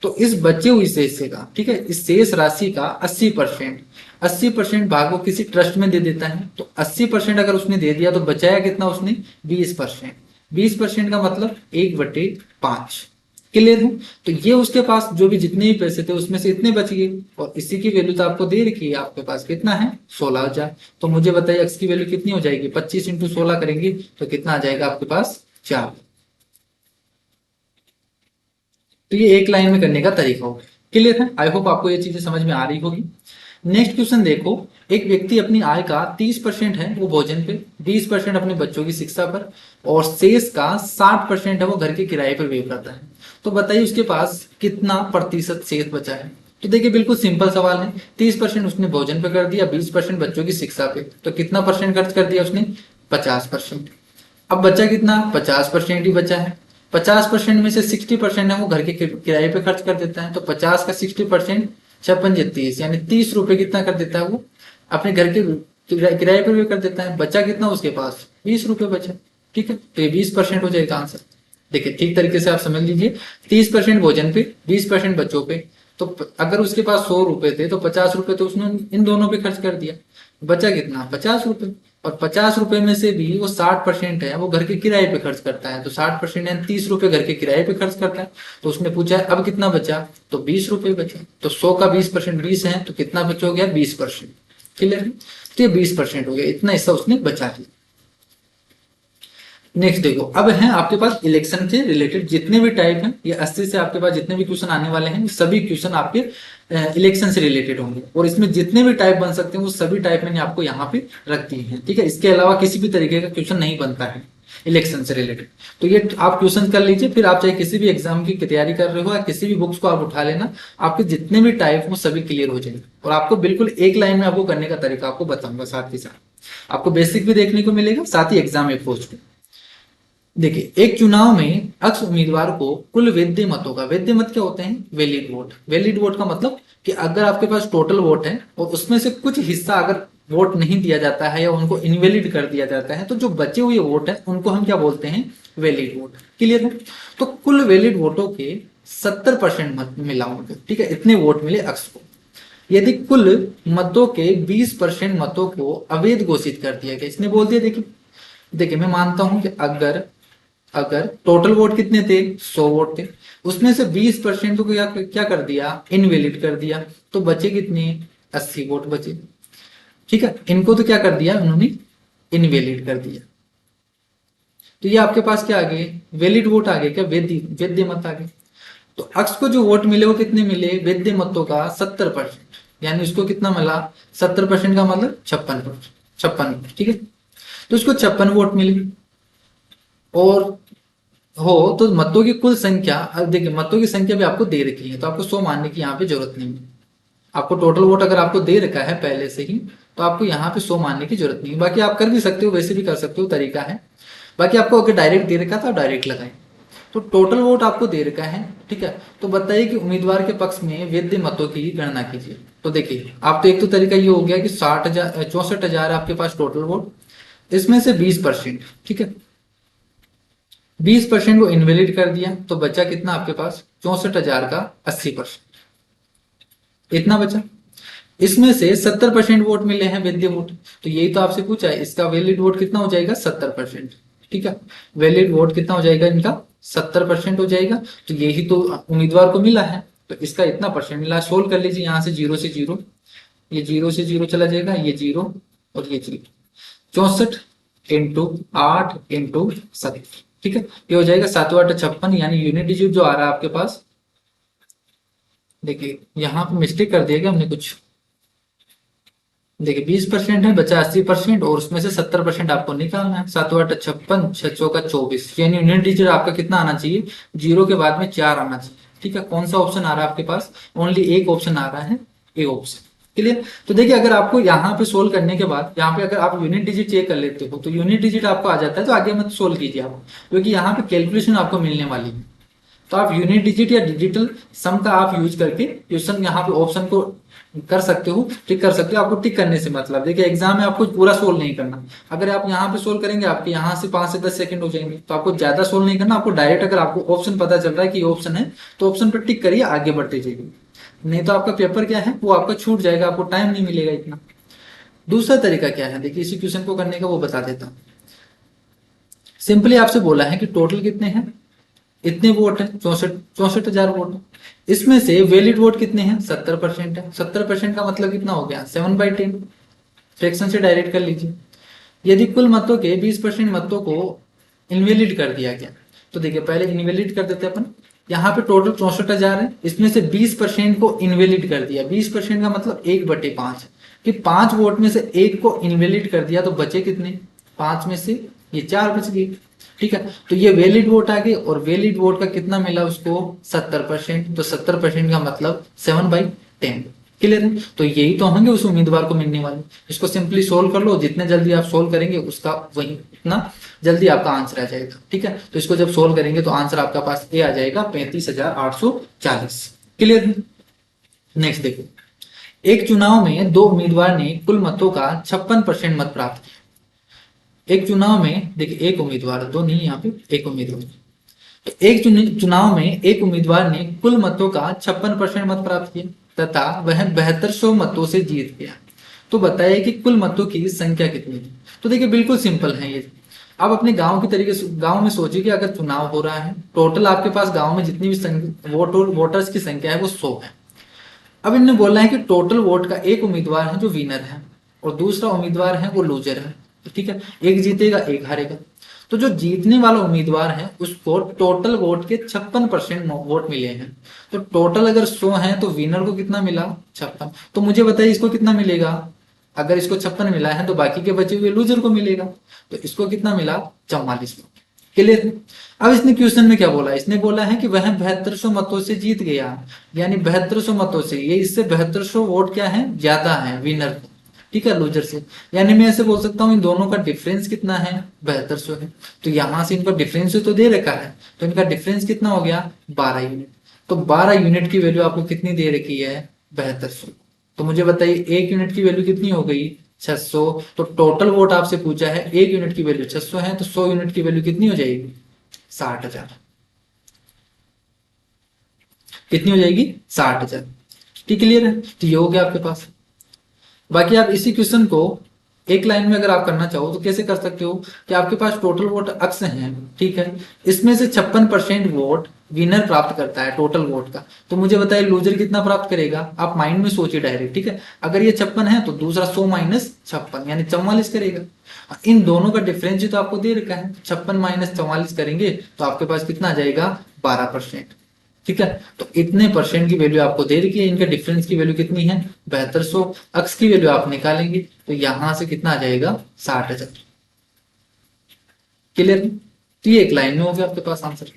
तो इस बचे हुए हिस्से का, ठीक है, इस शेष राशि का 80%, 80% भाग वो किसी ट्रस्ट में दे देता है। तो 80% अगर उसने दे दिया तो बचाया कितना उसने, 20%। 20% का मतलब 1/5। क्लियर है। तो ये उसके पास जो भी जितने भी पैसे थे उसमें से इतने बच गए, और इसी की वैल्यू तो आपको दे रखी है, आपके पास कितना है, 16,000। तो मुझे बताइए एक्स की वैल्यू कितनी हो जाएगी, 25 × 16 करेंगे तो कितना आ जाएगा आपके पास, 4। तो ये एक लाइन में करने का तरीका होगा। क्लियर है। आई होप आपको ये चीजें समझ में आ रही होगी। नेक्स्ट क्वेश्चन देखो। एक व्यक्ति अपनी आय का 30% है वो भोजन पे, 20% अपने बच्चों की शिक्षा पर, और शेष का 60% है वो घर के किराए पर व्यय करता है। तो बताइए उसके पास कितना प्रतिशत शेष बचा है। तो देखिए बिल्कुल सिंपल सवाल है। 30% उसने भोजन पे कर दिया, 20% बच्चों की शिक्षा पे, तो कितना परसेंट खर्च कर दिया उसने, 50%। अब बचा कितना, 50% ही बचा है। 50% में से 60% है वो घर के किराए पे खर्च कर देता है। तो 50 का 60%, 56 यानी 30 रुपए कितना कर देता है वो अपने घर के किराए पर भी कर देता है। बचा कितना उसके पास, 20 रुपए बचा। ठीक है। तो ये 20% हो जाएगा आंसर। देखिए ठीक तरीके से आप समझ लीजिए, 30% भोजन पे, 20% बच्चों पे। तो अगर उसके पास 100 रुपए थे तो 50 रुपए तो उसने इन दोनों पे खर्च कर दिया, बचा कितना, 50 रुपए। और 50 रुपए में से भी वो 60% है वो घर के किराए पे खर्च करता है। तो 60% यानी 30 रुपए घर के किराए पे खर्च करता है। तो उसने पूछा है अब कितना बचा, तो 20 रुपए बचा। तो 100 का 20%, 20 है, तो कितना बच हो गया, 20%। क्लियर है। तो ये 20% हो गया, इतना हिस्सा उसने बचा लिया। नेक्स्ट देखो, अब है आपके पास इलेक्शन से रिलेटेड जितने भी टाइप हैं, ये 80 से आपके पास जितने भी क्वेश्चन आने वाले हैं, सभी क्वेश्चन आपके इलेक्शन से रिलेटेड होंगे। और इसमें जितने भी टाइप बन सकते हैं वो सभी टाइप मैंने आपको यहाँ पे रख दिए हैं। ठीक है। इसके अलावा किसी भी तरीके का क्वेश्चन नहीं बनता है इलेक्शन से रिलेटेड। तो ये आप क्वेश्चन कर लीजिए, फिर आप चाहे किसी भी एग्जाम की तैयारी कर रहे हो या किसी भी बुक्स को आप उठा लेना, आपके जितने भी टाइप वो सभी क्लियर हो जाएंगे। और आपको बिल्कुल एक लाइन में आपको करने का तरीका आपको बताऊंगा, साथ ही साथ आपको बेसिक भी देखने को मिलेगा, साथ ही एग्जाम में पोस्ट। देखिए एक चुनाव में अक्स उम्मीदवार को कुल वैध मतों का, वैध मत क्या होते हैं, वैलिड वोट। वैलिड वोट का मतलब कि अगर आपके पास टोटल वोट है और उसमें से कुछ हिस्सा अगर वोट नहीं दिया जाता है या उनको इनवैलिड कर दिया जाता है, तो जो बचे हुए वोट है उनको हम क्या बोलते हैं, वैलिड वोट। क्लियर है। तो कुल वैलिड वोटों के 70% मत मिला उनको। ठीक है, इतने वोट मिले अक्स को। यदि कुल मतों के 20% मतों को अवैध घोषित कर दिया गया, इसने बोल दिया, देखिए देखिए मैं मानता हूं कि अगर अगर टोटल वोट कितने थे, 100 वोट थे, उसमें से 20% को क्या क्या कर दिया, इनवैलिड कर दिया, तो बचे कितने, 80 वोट बचे। ठीक है। इनको तो क्या कर दिया उन्होंने, इनवैलिड कर दिया। तो ये आपके पास क्या आ गए, वैलिड वोट आ गए, क्या वैध वैध मत आ गए। तो अक्स को जो वोट मिले वो कितने मिले, वैध मतों का 70%, यानी उसको कितना मिला, 70% का मतलब 56%, 56। ठीक है। तो उसको 56 वोट मिले। और हो तो मतों की कुल संख्या, अब देखिए मतों की संख्या भी आपको दे रखी है, तो आपको 100 मानने की यहाँ पे जरूरत नहीं है। आपको टोटल वोट अगर आपको दे रखा है पहले से ही, तो आपको यहाँ पे 100 मानने की जरूरत नहीं है। बाकी आप कर भी सकते हो, वैसे भी कर सकते हो, तरीका है। बाकी आपको अगर डायरेक्ट दे रखा था डायरेक्ट लगाए। तो टोटल वोट आपको दे रखा है। ठीक है। तो बताइए कि उम्मीदवार के पक्ष में वैध मतों की गणना कीजिए। तो देखिए आप तो एक तो तरीका ये हो गया कि 60,000, 64,000 आपके पास टोटल वोट, इसमें से 20%, ठीक है, 20% को इनवैलिड कर दिया, तो बचा कितना आपके पास, 64,000 का 80%, इतना बचा। इसमें से 70% वोट मिले हैं वैध वोट। तो यही तो आपसे पूछा है, इसका वैलिड वोट कितना हो जाएगा, 70%। ठीक है। वैलिड वोट कितना हो जाएगा इनका, 70% हो जाएगा। तो यही तो उम्मीदवार को मिला है, तो इसका इतना परसेंट मिला। सोल्व कर लीजिए, यहां से 0 से 0, ये 0 से 0 चला जाएगा, ये 0 और ये 0। 64 × 8 × 7। ठीक है। ये हो जाएगा 7 8 56, यानी यूनिट डिजिट जो आ रहा है आपके पास। देखिए यहाँ पे मिस्टेक कर दिया क्या हमने कुछ, देखिए 20% है, बचा 80% और उसमें से 70% आपको निकालना है। 7 8 56, 6 चौका 24, यानी यूनिट डिजिट आपका कितना आना चाहिए, जीरो के बाद में 4 आना चाहिए। ठीक है, कौन सा ऑप्शन आ रहा है आपके पास, ओनली एक ऑप्शन आ रहा है, ए ऑप्शन। क्लियर। तो देखिए अगर आपको यहाँ पे सोल्व करने के बाद यहाँ पे अगर आप यूनिट डिजिट चेक कर लेते हो तो यूनिट डिजिट आपको आ जाता है, तो आगे मत सोल्व कीजिए आप, क्योंकि यहाँ पे कैलकुलेशन आपको मिलने वाली है। तो आप यूनिट डिजिट या डिजिटल सम का आप यूज करके क्वेश्चन यहाँ पे ऑप्शन को कर सकते हो, टिक कर सकते हो। आपको टिक करने से मतलब, देखिए एग्जाम में आपको पूरा सोल्व नहीं करना। अगर आप यहाँ पे सोल्व करेंगे आपके यहाँ से 5 से 10 सेकंड हो जाएंगे, तो आपको ज्यादा सोल्व नहीं करना। आपको डायरेक्ट अगर आपको ऑप्शन पता चल रहा है कि ऑप्शन है तो ऑप्शन पर टिक करिए, आगे बढ़ते जाइए। नहीं तो आपका पेपर क्या है, वो आपका छूट जाएगा, आपको टाइम नहीं मिलेगा इतना। दूसरा तरीका क्या है, देखिए इसी क्वेश्चन को करने का वो बता देता हूँ। सिंपली आपसे बोला है कि टोटल कितने हैं, इतने वोट है, 64,000 वोट है। इसमें से वैलिड वोट कितने हैं, 70% है। 70% का मतलब कितना हो गया, 7/10। फ्रैक्शन से डायरेक्ट कर लीजिए। यदि कुल मतों के 20% मतों को इनवैलिड कर दिया गया, तो देखिए पहले इनवैलिड कर देते अपन। यहाँ पे टोटल 64,000 है, इसमें से 20% को इनवैलिड कर दिया। 20% का मतलब 1/5, कि 5 वोट में से एक को इनवैलिड कर दिया, तो बचे कितने, 5 में से ये 4 बच गए। ठीक है, तो ये वैलिड वोट आ गए, और वैलिड वोट का कितना मिला उसको, 70%। तो 70% का मतलब 7/10। क्लियर है, तो यही तो होंगे उस उम्मीदवार को मिलने वाले। इसको सिंपली सोल्व कर लो, जितने जल्दी आप सोल्व करेंगे उसका वही उतना जल्दी आपका आंसर आ जाएगा। ठीक है, तो इसको जब सोल्व करेंगे तो आंसर आपका पास ए आ जाएगा 35,840। क्लियर है। नेक्स्ट देखो, एक चुनाव में दो उम्मीदवार ने कुल मतों का 56% मत प्राप्त किया। एक चुनाव में देखिए एक उम्मीदवार, दो नहीं, यहाँ पे एक उम्मीदवार। तो एक चुनाव में एक उम्मीदवार ने कुल मतों का 56% मत प्राप्त किया तथा वह 7200 मतों से जीत गया। तो बताइए कि कुल मतों की संख्या कितनी थी। तो देखिए बिल्कुल सिंपल है ये। आप अपने गांव की तरीके से गांव में सोचिए कि अगर चुनाव हो रहा है, टोटल आपके पास गांव में जितनी भी वोटर्स की संख्या है वो 100 है। अब इन्होंने बोला है कि टोटल वोट का एक उम्मीदवार है जो विनर है, और दूसरा उम्मीदवार है वो लूजर है। तो ठीक है, एक जीतेगा एक हारेगा। तो जो जीतने वाला उम्मीदवार है उसको टोटल वोट के 56% वोट मिले हैं। तो टोटल अगर 100 है तो विनर को कितना मिला, 56। तो मुझे बताइए इसको कितना मिलेगा, अगर इसको 56 मिला है तो बाकी के बचे हुए लूजर को मिलेगा। तो इसको कितना मिला, 44। क्लियर। अब इसने क्वेश्चन में क्या बोला, इसने बोला है कि वह 7200 मतों से जीत गया, यानी 7200 मतों से, ये इससे 7200 वोट क्या है, ज्यादा है विनर को। ठीक है, लूजर से। यानी मैं ऐसे बोल सकता हूँ इन दोनों का डिफरेंस कितना है, 7200 है। तो यहां से इनका डिफरेंस तो दे रखा है, तो इनका डिफरेंस कितना हो गया, 12 यूनिट। तो 12 यूनिट की वैल्यू आपको कितनी दे रखी है, 7200। तो मुझे बताइए एक यूनिट की वैल्यू कितनी हो गई, 600। तो टोटल वोट आपसे पूछा है, एक यूनिट की वैल्यू 600 है, तो 100 यूनिट की वैल्यू कितनी हो जाएगी, 60,000। कितनी हो जाएगी, 60,000। ठीक, क्लियर है। तो ये हो गया आपके पास। बाकी आप इसी क्वेश्चन को एक लाइन में अगर आप करना चाहो तो कैसे कर सकते हो, कि आपके पास टोटल वोट अक्स हैं, ठीक है, इसमें से 56% वोट विनर प्राप्त करता है टोटल वोट का। तो मुझे बताइए लूजर कितना प्राप्त करेगा, आप माइंड में सोचिए डायरेक्ट। ठीक है, अगर ये 56 है तो दूसरा 100 माइनस 56 यानी 44 करेगा। इन दोनों का डिफरेंस तो आपको दे रखा है, 56 माइनस 44 करेंगे तो आपके पास कितना आ जाएगा, 12%। ठीक है, तो इतने परसेंट की वैल्यू आपको दे रखी है, इनका डिफरेंस की वैल्यू कितनी है, 7200। अक्स की वैल्यू आप निकालेंगे तो यहां से कितना आ जाएगा, 60,000। क्लियर। तो ये एक लाइन में हो गया आपके पास आंसर।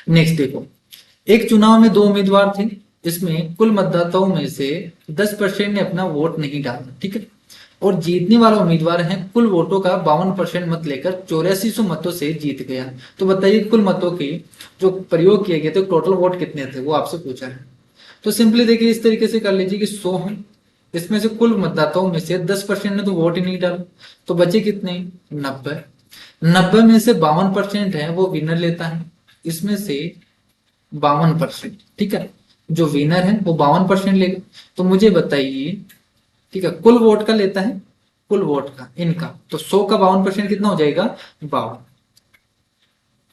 नेक्स्ट देखो, एक चुनाव में दो उम्मीदवार थे, इसमें कुल मतदाताओं में से 10% ने अपना वोट नहीं डाला। ठीक है, और जीतने वाला उम्मीदवार है कुल वोटों का 52% मत लेकर 8400 मतों से जीत गया। तो बताइए कुल मतों के जो प्रयोग किए गए थे टोटल वोट कितने थे, वो आपसे पूछा है। तो सिंपली देखिए इस तरीके से कर लीजिए कि 100 है, इसमें से कुल मतदाताओं में से 10% ने तो वोट ही नहीं डाला, तो बचे कितने, 90। 90 में से 52% है वो विनर लेता है, इसमें से 52%। ठीक है, जो विनर है वो 52% लेगा। तो मुझे बताइए, ठीक है, कुल वोट का लेता है, कुल वोट का इनका, तो 100 का 52% कितना हो जाएगा, 52।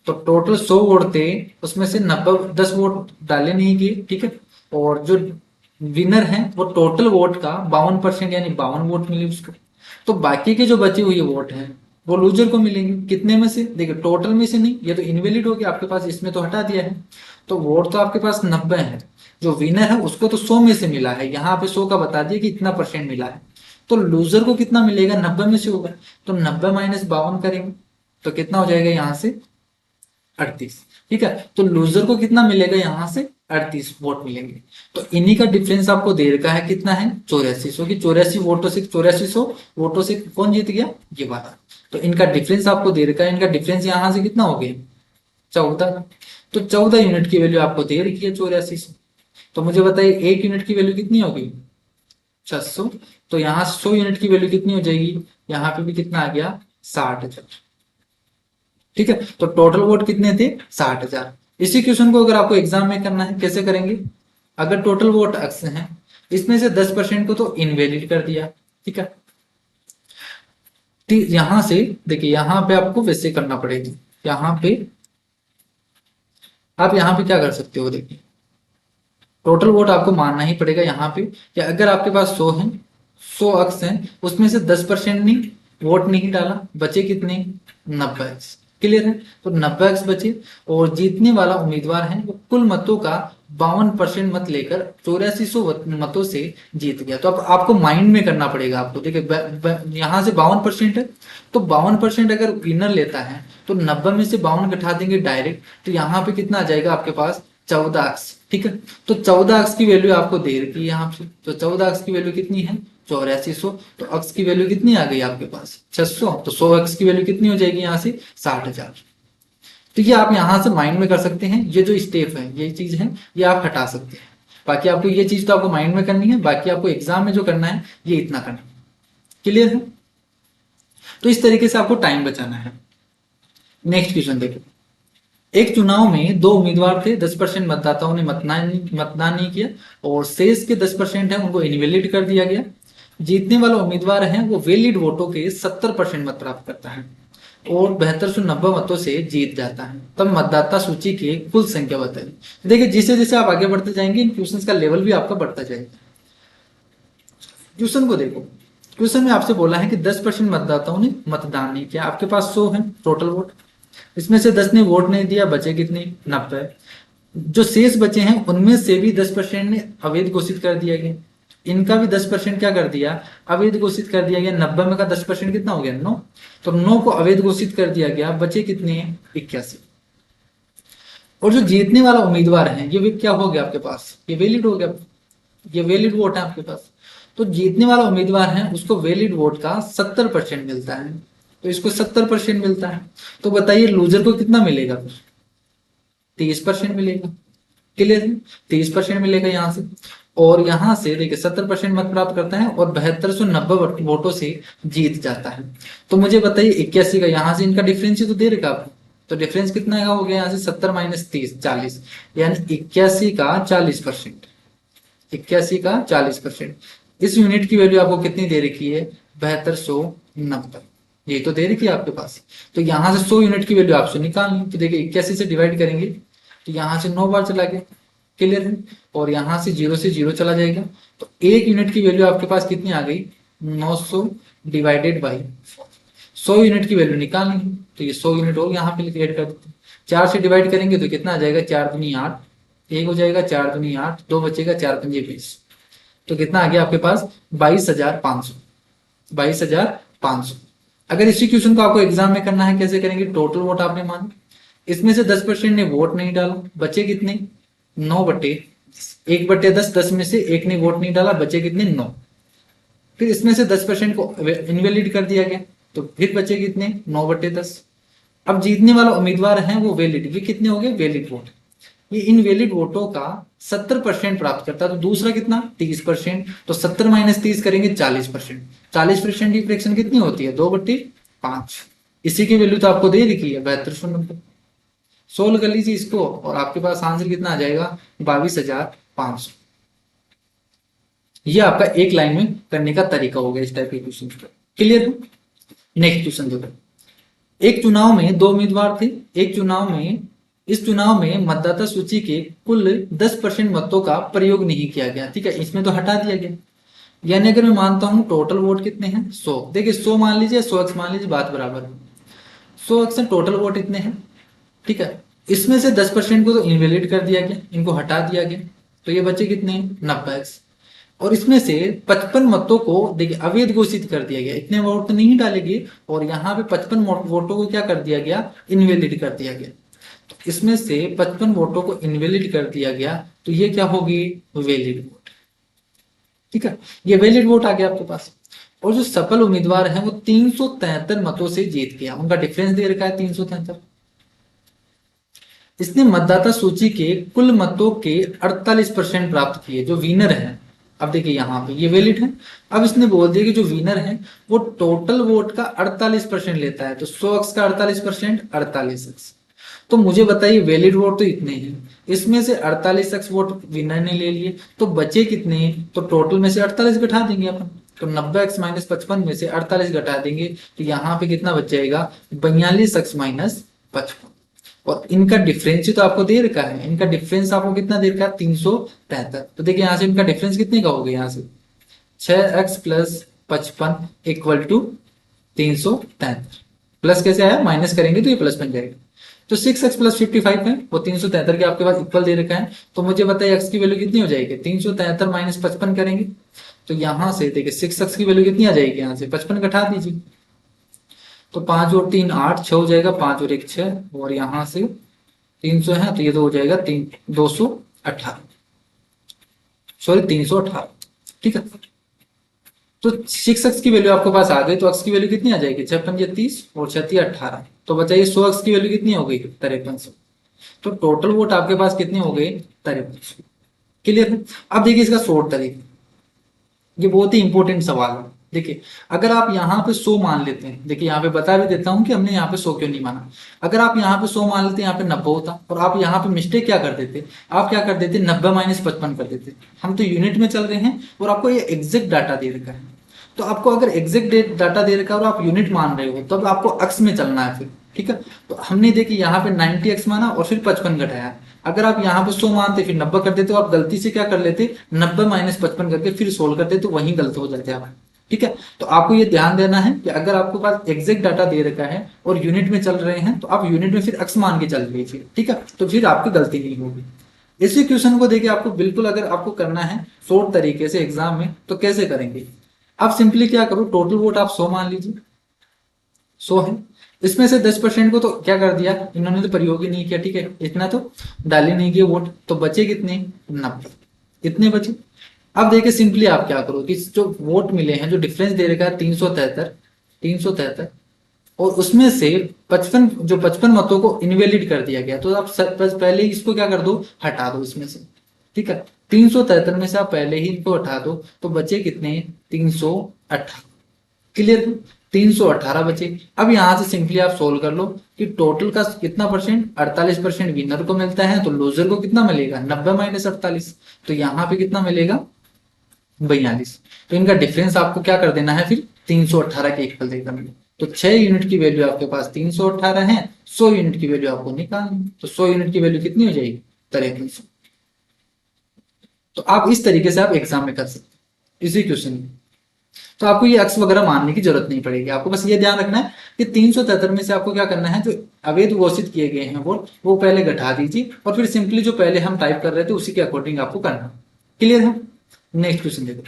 तो टोटल 100 वोट थे, उसमें से 90 10 वोट डाले नहीं किए। ठीक है, और जो विनर है वो टोटल वोट का 52% यानी 52 वोट मिले उसको। तो बाकी के जो बचे हुए वोट हैं वो लूजर को मिलेंगे। कितने में से? देखिए टोटल में से नहीं, ये तो इनवैलिड हो गया आपके पास, इसमें तो हटा दिया है। तो वोट तो आपके पास 90 है, जो विनर है उसको तो 100 में से मिला है, यहाँ पे 100 का बता दिया कि इतना परसेंट मिला है। तो लूजर को कितना मिलेगा? 90 में से होगा, तो 90 माइनस 52 करेंगे तो कितना हो जाएगा यहाँ से? 38। ठीक है, तो लूजर को कितना मिलेगा? यहाँ से 38 वोट मिलेंगे। तो इन्हीं का डिफरेंस आपको दे रखा है, कितना है? 8400 की। 84 वोटों से, 8400 वोटों से कौन जीत गया? ये वाला। तो इनका डिफरेंस आपको दे रखा है, इनका डिफरेंस यहाँ से कितना हो गया? 14। तो 14 यूनिट की वैल्यू आपको दे रखी है 8400। तो मुझे बताइए 1 यूनिट की वैल्यू कितनी होगी? 600। तो यहाँ 100 यूनिट की वैल्यू कितनी हो जाएगी? यहाँ पे भी कितना आ गया? 60,000। ठीक है, तो टोटल वोट कितने थे? 60,000। इसी क्वेश्चन को अगर आपको एग्जाम में करना है, कैसे करेंगे? अगर टोटल वोट अक्स है, इसमें से 10% को तो इनवैलिड कर दिया। ठीक है, यहां से देखिए, यहां पे आपको वैसे करना पड़ेगा। यहाँ पे आप यहाँ पे क्या कर सकते हो? देखिए टोटल वोट आपको मानना ही पड़ेगा यहाँ पे। या अगर आपके पास 100 है, 100 अक्स हैं, उसमें से 10% नहीं वोट नहीं डाला, बचे कितने? 90 अक्स। क्लियर है? तो 90 अक्स बचे, और जीतने वाला उम्मीदवार है वो कुल मतों का 52% मत लेकर 8400 मतों से जीत गया। तो अब आपको माइंड में करना पड़ेगा आपको। देखिए यहाँ से 52% है, तो 52% अगर विनर लेता है तो 90 में से 52 घटा देंगे डायरेक्ट, तो यहाँ पे कितना आ जाएगा आपके पास? 14 अक्स। ठीक है, तो 14 अक्स की वैल्यू आपको दे रखी है यहाँ पे। तो 14 अक्स की वैल्यू कितनी है? 8400। तो अक्स की वैल्यू कितनी आ गई आपके पास? 600। तो 100 अक्स की वैल्यू कितनी हो जाएगी यहाँ से? 60,000। तो ये आप यहाँ से माइंड में कर सकते हैं। ये जो स्टेप है, ये चीज है, ये आप हटा सकते हैं। बाकी आपको ये चीज तो आपको माइंड में करनी है, बाकी आपको एग्जाम में जो करना है ये इतना करना है। क्लियर है? तो इस तरीके से आपको टाइम बचाना है। नेक्स्ट क्वेश्चन देखो। एक चुनाव में दो उम्मीदवार थे, 10% मतदाताओं ने मतदान नहीं किया, और शेष के 10% है उनको इनवैलिड कर दिया गया। जीतने वाला उम्मीदवार है वो वैलिड वोटों के 70% मत प्राप्त करता है और 7290 मतों से जीत जाता है। तब मतदाता सूची की कुल संख्या बताइए। देखिए जैसे जैसे आप आगे बढ़ते जाएंगे, इन क्वेश्चंस का लेवल भी आपका बढ़ता जाएगा। क्वेश्चन को देखो, क्वेश्चन में आपसे बोला है कि 10% मतदाताओं ने मतदान नहीं किया, आपके पास 100 है टोटल वोट, इसमें से 10 ने वोट नहीं दिया, बचे कितने? 90। जो शेष बचे हैं उनमें से भी 10% ने अवैध घोषित कर दिया गया, इनका भी 10% क्या कर दिया? अवैध घोषित कर दिया गया। 90 में का 10% कितना हो गया? 9। तो 9 को अवैध घोषित कर दिया गया, बचे कितने? 81। और जो जीतने वाला उम्मीदवार है ये भी क्या हो गया आपके पास? ये वैलिड हो गया, ये वैलिड वोट है आपके पास। तो जीतने वाला उम्मीदवार है उसको वैलिड वोट का 70% मिलता है, तो इसको 70% मिलता है। तो बताइए लूजर को कितना मिलेगा? 30% मिलेगा। क्लियर है? 30% मिलेगा यहाँ से, और यहाँ से देखिए 70% मत प्राप्त करता है और 7290 वोटों से जीत जाता है। तो मुझे बताइए 81 का, यहाँ से इनका डिफरेंस ही तो दे रखा आपको, तो डिफरेंस कितना हो गया यहाँ से? 70 माइनस 30, 40, यानी 81 का 40%। 81 का 40%। इस यूनिट की वैल्यू आपको कितनी दे रखी है? 7290। ये तो दे रखी है आपके पास। तो यहां से 100 यूनिट की वैल्यू आपसे निकालनी, तो देखिए 81 से डिवाइड करेंगे तो यहां से 9 बार चला गया। क्लियर है? और यहां से 0 से 0 चला जाएगा, तो 1 यूनिट की वैल्यू आपके पास कितनी आ गई? 900 डिवाइडेड बाई 100 यूनिट की वैल्यू निकालनी है, तो ये 100 यूनिट और यहाँ पे क्रिएट कर देते हैं। 4 से डिवाइड करेंगे तो कितना आ जाएगा? 4 दूनी 8, एक हो जाएगा, 4 दूनी 8, 2 बचेगा, 4 पंजे 20। तो कितना आ गया आपके पास? 22,500। 22,500। अगर इसी क्वेश्चन को आपको एग्जाम में करना है, कैसे करेंगे? टोटल वोट आपने माना, इसमें से 10% ने वोट नहीं डाला, बचे कितने? 9 बटे 1/10, 10 में से एक ने वोट नहीं डाला, बचे कितने? 9। फिर इसमें से 10% को इनवैलिड कर दिया गया, तो फिर बचे कितने? 9/10। अब जीतने वाला उम्मीदवार है वो वैलिड, ये कितने हो गए? Valid vote. ये इनवैलिड वोटों का 70% प्राप्त करता है, तो दूसरा कितना? 30%। तो 70 माइनस 30 करेंगे 40%। 40% की फ्रैक्शन कितनी होती है? 2/5। इसी की वैल्यू तो आपको दे रखी है 7290। सोल्व कर लीजिए इसको और आपके पास आंसर कितना आ जाएगा? 22,500। ये आपका एक लाइन में करने का तरीका हो गया इस टाइप के क्वेश्चन का। क्लियर है? नेक्स्ट क्वेश्चन देखो। एक चुनाव में दो उम्मीदवार थे, इस चुनाव में मतदाता सूची के कुल 10% मतों का प्रयोग नहीं किया गया। ठीक है, इसमें तो हटा दिया गया। यानी अगर मैं मानता हूं टोटल वोट कितने हैं 100, देखिए 100 मान लीजिए 100x मान लीजिए, बात बराबर है। 100x से टोटल वोट इतने हैं, ठीक है। इसमें से 10% को तो इनवैलिड कर दिया गया, इनको हटा दिया गया, तो ये बचे कितने 90x। और इसमें से 55 मतों को देखिए अवैध घोषित कर दिया गया, इतने वोट तो नहीं डालेंगे, और यहाँ पे 55 वोटों को क्या कर दिया गया, इनवैलिड कर दिया गया। तो इसमें से 55 वोटों को इनवैलिड कर दिया गया, तो ये क्या होगी, वैलिड वोट, ठीक है। ये वैलिड वोट आ गया आपके पास। और जो सफल उम्मीदवार है वो 373 मतों से जीत गया, उनका डिफरेंस दे रखा है 373। इसने मतदाता सूची के कुल मतों के 48% प्राप्त किए, जो विनर है। अब देखिए यहाँ पे ये वैलिड है। अब इसने बोल दिया कि जो विनर है वो टोटल वोट का 48% लेता है, तो 100x का 48%, 48x। तो मुझे बताइए वैलिड वोट तो इतने हैं, इसमें से 48x वोट विनर ने ले लिए, तो बचे कितने, तो टोटल में से 48 घटा देंगे अपन, तो 90x माइनस 55 में से 48 घटा देंगे, तो यहाँ पे कितना बच जाएगा, 42x माइनस 55। और इनका डिफरेंस तो आपको दे रखा है, इनका डिफरेंस आपको कितना दे रखा है, 373। तो देखिए यहाँ से इनका डिफरेंस कितने का हो गया, यहाँ से 6x plus 55 equal to 373। Plus कैसे आया, माइनस करेंगे तो ये प्लस बन जाएगा। तो 6x प्लस 55 है, वो 373 के आपके पास इक्वल दे रखा है। तो मुझे बताइए x की वैल्यू कितनी हो जाएगी, 373 माइनस 55 करेंगे, तो यहां से देखिए 6x की वैल्यू कितनी आ जाएगी, यहाँ से 55 घटा दीजिए, तो 5 और 3 8, 6 हो जाएगा, 5 और 1 6, और यहाँ से 300 है, तो ये तो हो जाएगा 218, सॉरी 318, ठीक है। तो 6x की वैल्यू आपके पास आ गई, तो x की वैल्यू कितनी आ जाएगी, 6 पंजे 30 और 6 18, तो बताइए 100x की वैल्यू कितनी हो गई, 5300। तो टोटल वोट आपके पास कितने हो गए, 5300। क्लियर है। अब देखिए इसका शॉर्ट तरीका, ये बहुत ही इंपॉर्टेंट सवाल है। देखिए अगर आप यहाँ पे 100 मान लेते हैं, देखिए यहाँ पे बता भी देता हूँ कि हमने यहाँ पे 100 क्यों नहीं माना। अगर आप यहाँ पे 100 मान लेते, यहाँ पे 90 होता, और आप यहाँ पे मिस्टेक क्या कर देते, आप क्या कर देते, 90 माइनस 55 कर देते। हम तो यूनिट में चल रहे हैं और आपको ये एग्जैक्ट डाटा दे रखा है, तो आपको अगर एग्जैक्ट डाटा दे रखा है और आप यूनिट मान रहे हो, तब तो आपको अक्स में चलना है फिर, ठीक है। तो हमने देखिए यहाँ पे 90x माना और फिर 55 घटाया। अगर आप यहाँ पे 100 मानते फिर 90 कर देते, तो आप गलती से क्या कर लेते, 90 माइनस 55 करके फिर सोल्व करते, तो वहीं गलत हो जाते आप, ठीक है। तो आपको ये ध्यान देना है कि अगर आपके पास एग्जैक्ट डाटा दे रखा है और यूनिट में चल रहे हैं, तो आप यूनिट में फिर अक्स मान के चल लीजिए, ठीक है, तो फिर आपकी गलती नहीं होगी। इसी क्वेश्चन को देखिए आपको बिल्कुल अगर आपको करना है शॉर्ट तरीके से एग्जाम में, तो कैसे करेंगे, आप सिंपली क्या करो, टोटल वोट आप 100 मान लीजिए, 100 है, इसमें से 10% को तो क्या कर दिया इन्होंने, तो प्रयोग ही नहीं किया, ठीक है, इतना तो डाल ही नहीं किया वोट, तो बचे कितने, 90, इतने बचे। अब देखिए सिंपली आप क्या करो कि जो वोट मिले हैं, जो डिफरेंस दे रखा है 373, और उसमें से 55 मतों को इनवैलिड कर दिया गया, तो आप पहले ही इसको क्या कर दो, हटा दो इसमें से, ठीक है। 373 में से आप पहले ही इनको हटा दो, तो बचे कितने, 318। क्लियर, 318 बचे। अब यहां से सिंपली आप सोल्व कर लो कि टोटल का कितना परसेंट, 48% विनर को मिलता है, तो लूजर को कितना मिलेगा, 90 माइनस 48, तो यहाँ पे कितना मिलेगा, 42। तो इनका डिफरेंस आपको क्या कर देना है, फिर 318 के इक्वल देकर मिले। तो 6 यूनिट की वैल्यू आपके पास 318 है, 100 यूनिट की वैल्यू आपको निकालनी, तो 100 यूनिट की वैल्यू कितनी हो जाएगी, 5300। तो आप इस तरीके से आप एग्जाम में कर सकते हैं इसी क्वेश्चन में। तो आपको ये अक्स वगैरह मानने की जरूरत नहीं पड़ेगी, आपको बस ये ध्यान रखना है कि 373 में से आपको क्या करना है, जो अवैध घोषित किए गए हैं वो पहले घटा दीजिए, और फिर सिंपली जो पहले हम टाइप कर रहे थे उसी के अकॉर्डिंग आपको करना। क्लियर है। नेक्स्ट क्वेश्चन देखो,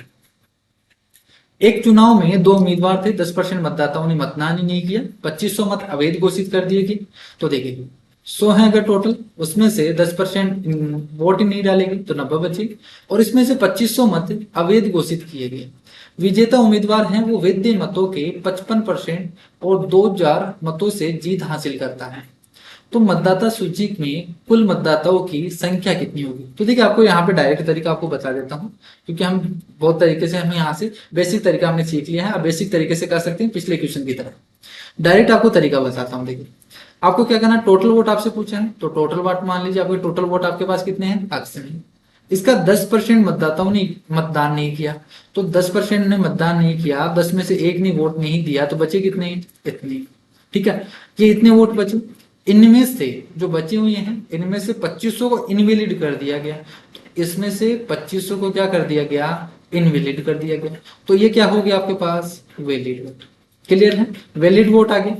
एक चुनाव में 2 उम्मीदवार थे, 10% मतदाताओं ने मतदान ही नहीं किया, 2500 मत अवैध घोषित कर दिए गए। तो देखिए 100 है अगर टोटल, उसमें से 10% वोट ही नहीं डालेगी, तो 90 बचे, और इसमें से 2500 मत अवैध घोषित किए गए। विजेता उम्मीदवार हैं वो वैध मतों के 55% और 2000 मतों से जीत हासिल करता है, तो मतदाता सूची में कुल मतदाताओं की संख्या कितनी होगी। तो देखिए आपको यहाँ पे डायरेक्ट तरीका आपको बता देता हूँ, क्योंकि हम बहुत तरीके से हम यहाँ से बेसिक तरीका हमने सीख लिया है, अब बेसिक तरीके से कर सकते हैं पिछले क्वेश्चन की तरह। डायरेक्ट आपको तरीका बताता हूँ। देखिए आपको क्या करना है, टोटल वोट आपसे पूछा है, तो टोटल वोट मान लीजिए आपके टोटल वोट आपके पास कितने हैं, अक्स में। इसका 10% मतदाताओं ने मतदान नहीं किया, तो 10% ने मतदान नहीं किया, 10 में से एक ने वोट नहीं दिया, तो बचे कितने, इतने, ठीक है। ये इतने वोट बचे, इनमें से जो बचे हुए हैं इनमें से 2500 को इनवैलिड कर दिया गया, तो इसमें से 2500 को क्या कर दिया गया, इनवैलिड कर दिया गया। तो ये क्या हो गया आपके पास, वैलिड वोट। क्लियर है, वैलिड वोट आ गया।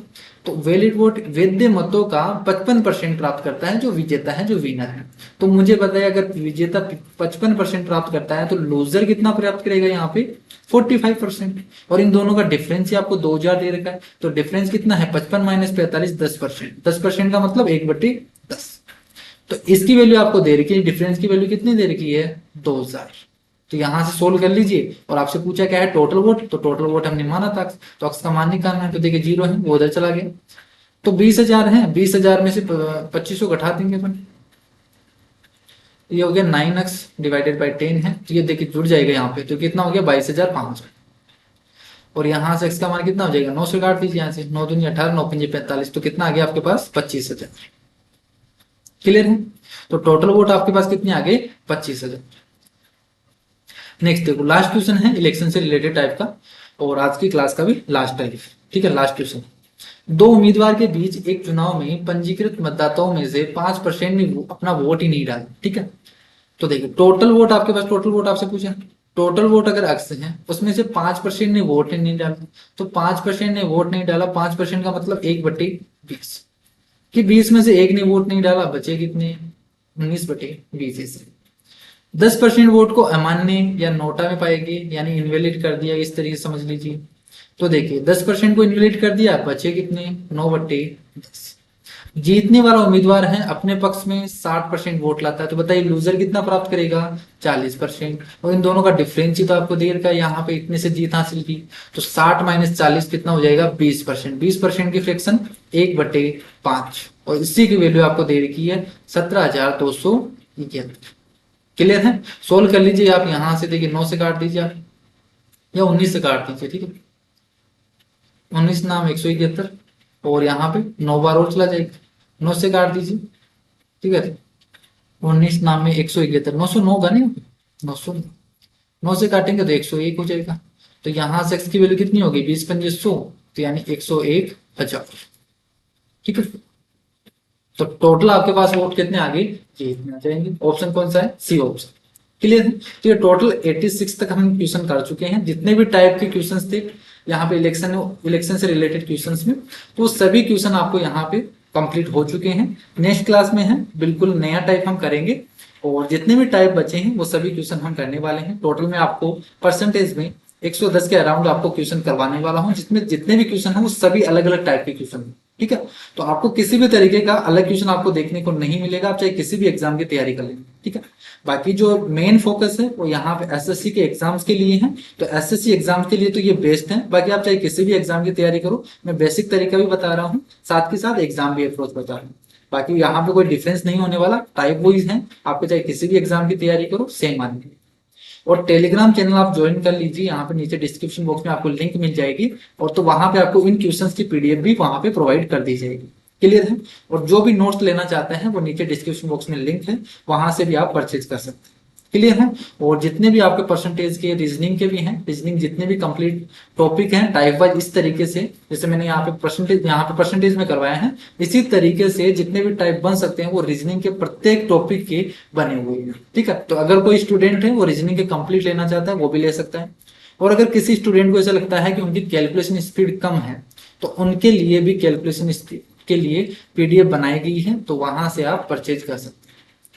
तो वैलिड वोट वैध मतों का 55% प्राप्त करता है जो विजेता है, जो विनर है। तो मुझे बताइए, अगर विजेता 55% प्राप्त करता है तो लूजर कितना प्राप्त करेगा यहाँ पे, 45%। और इन दोनों का डिफरेंस ही आपको 2000 दे रखा है। तो डिफरेंस कितना है, 55 माइनस 45, 10%। 10% का मतलब 1/10। तो इसकी वैल्यू आपको दे रखी है, डिफरेंस की वैल्यू कितनी दे रखी है, 2000। तो यहां से सोल्व कर लीजिए। और आपसे पूछा क्या है, टोटल वोट। तो टोटल वोट हमने माना था, तो अक्स का मान निकालना है। तो देखिए 0 है, वो उधर चला गया। तो 20,000 है, 20,000 में से 2500 घटा देंगे अपन। ये हो गया 9x डिवाइडेड बाई 10 है, तो ये देखिए जुड़ जाएगा यहाँ पे। तो कितना हो गया, 22,500। और यहाँ से x का मान कितना हो जाएगा, 9 से काट दीजिए यहाँ से, 9 दूनी 18, 9 पंजे 45। तो कितना आ गया आपके पास, 25,000। क्लियर है। तो टोटल वोट आपके पास कितने आ गए, 25,000। नेक्स्ट देखो, लास्ट क्वेश्चन है इलेक्शन से रिलेटेड टाइप का, और आज की क्लास का भी लास्ट टाइप। ठीक है, लास्ट क्वेश्चन। दो उम्मीदवार के बीच एक चुनाव में पंजीकृत मतदाताओं में से 5% ने अपना वोट ही नहीं डाला। ठीक है, तो देखिए टोटल वोट आपके पास, टोटल वोट आपसे पूछा, टोटल वोट अगर अक्स है उसमें से 5% ने वोट ही नहीं डाला। तो 5% ने वोट नहीं डाला, 5% का मतलब 1/20, कि 20 में से एक ने वोट नहीं डाला, बचे कितने, 19/20। 10% वोट को अमान्य या नोटा में पाएंगे, यानी इनवैलिड कर दिया, इस तरीके से समझ लीजिए। तो देखिए 10% को इनवैलिड कर दिया, बचे कितने, 9/10। जीतने वाला उम्मीदवार है अपने पक्ष में 60% वोट लाता है। तो बताइए लूजर कितना प्राप्त करेगा, 40%। और इन दोनों का डिफरेंस ही तो आपको दे रखा है, यहाँ पे इतने से जीत हासिल की। तो 60 माइनस 40 कितना हो जाएगा, 20%। 20% की फ्रैक्शन 1/5। और इसी की वैल्यू आपको दे रखी है 17,271। क्लियर है, सोल्व कर लीजिए आप। यहां से देखिए 9 से काट दीजिए आप, या 19 से काट दीजिए। ठीक है, 19 नाम 171, और यहाँ पे 9 बार और चला जाएगा, 9 से काट दीजिए। ठीक है, 19 नाम में 171, 909 का नहीं, 900, 9 से काटेंगे तो 101 हो जाएगा। तो यहाँ से x की वैल्यू कितनी होगी, 20×5 100, तो यानी 101,000। ठीक है, तो टोटल आपके पास वोट कितने आ गए, ये इतने आ जाएंगे। ऑप्शन कौन सा है, सी ऑप्शन। क्लियर है। तो ये टोटल 86 तक हम क्वेश्चन कर चुके हैं, जितने भी टाइप के क्वेश्चंस थे यहाँ पे इलेक्शन से रिलेटेड क्वेश्चंस में, तो सभी क्वेश्चन आपको यहाँ पे कंप्लीट हो चुके हैं। नेक्स्ट क्लास में है बिल्कुल नया टाइप हम करेंगे, और जितने भी टाइप बचे हैं वो सभी क्वेश्चन हम करने वाले हैं। टोटल में आपको परसेंटेज में 110 के अराउंड आपको क्वेश्चन करवाने वाला हूँ, जिसमें जितने भी क्वेश्चन हैं वो सभी अलग अलग टाइप के क्वेश्चन हैं। ठीक है, तो आपको किसी भी तरीके का अलग क्वेश्चन आपको देखने को नहीं मिलेगा, आप चाहे किसी भी एग्जाम की तैयारी कर लेंगे। ठीक है, बाकी जो मेन फोकस है वो यहाँ पे एसएससी के एग्जाम्स के लिए है। तो एसएससी एग्जाम के लिए तो ये बेस्ट है। बाकी आप चाहे किसी भी एग्जाम की तैयारी करो, मैं बेसिक तरीका भी बता रहा हूँ, साथ के साथ एग्जाम भी अप्रोच बता रहा हूँ। बाकी यहाँ पे कोई डिफरेंस नहीं होने वाला, टाइप वाइज है। आपको चाहे किसी भी एग्जाम की तैयारी करो, सेम आने। और टेलीग्राम चैनल आप ज्वाइन कर लीजिए, यहाँ पे नीचे डिस्क्रिप्शन बॉक्स में आपको लिंक मिल जाएगी, और तो वहां पे आपको इन क्वेश्चंस की पीडीएफ भी वहां पे प्रोवाइड कर दी जाएगी। क्लियर है, और जो भी नोट्स लेना चाहते हैं वो नीचे डिस्क्रिप्शन बॉक्स में लिंक है, वहां से भी आप परचेज कर सकते हैं। क्लियर है, और जितने भी आपके परसेंटेज के रीजनिंग के भी हैं, रीजनिंग जितने भी कंप्लीट टॉपिक हैं टाइप वाइज, इस तरीके से जैसे मैंने यहाँ पे परसेंटेज में करवाया है, इसी तरीके से जितने भी टाइप बन सकते हैं वो रीजनिंग के प्रत्येक टॉपिक के बने हुए हैं। ठीक है, तो अगर कोई स्टूडेंट है वो रीजनिंग के कंप्लीट लेना चाहता है वो भी ले सकता है। और अगर किसी स्टूडेंट को ऐसा लगता है कि उनकी कैलकुलेशन स्पीड कम है, तो उनके लिए भी कैलकुलेशन स्पीड के लिए पीडीएफ बनाई गई है, तो वहां से आप परचेज कर सकते हैं।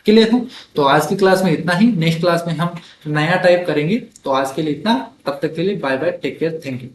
क्लियर है, तो आज की क्लास में इतना ही। नेक्स्ट क्लास में हम नया टाइप करेंगे। तो आज के लिए इतना, तब तक के लिए bye bye, take care, thank you.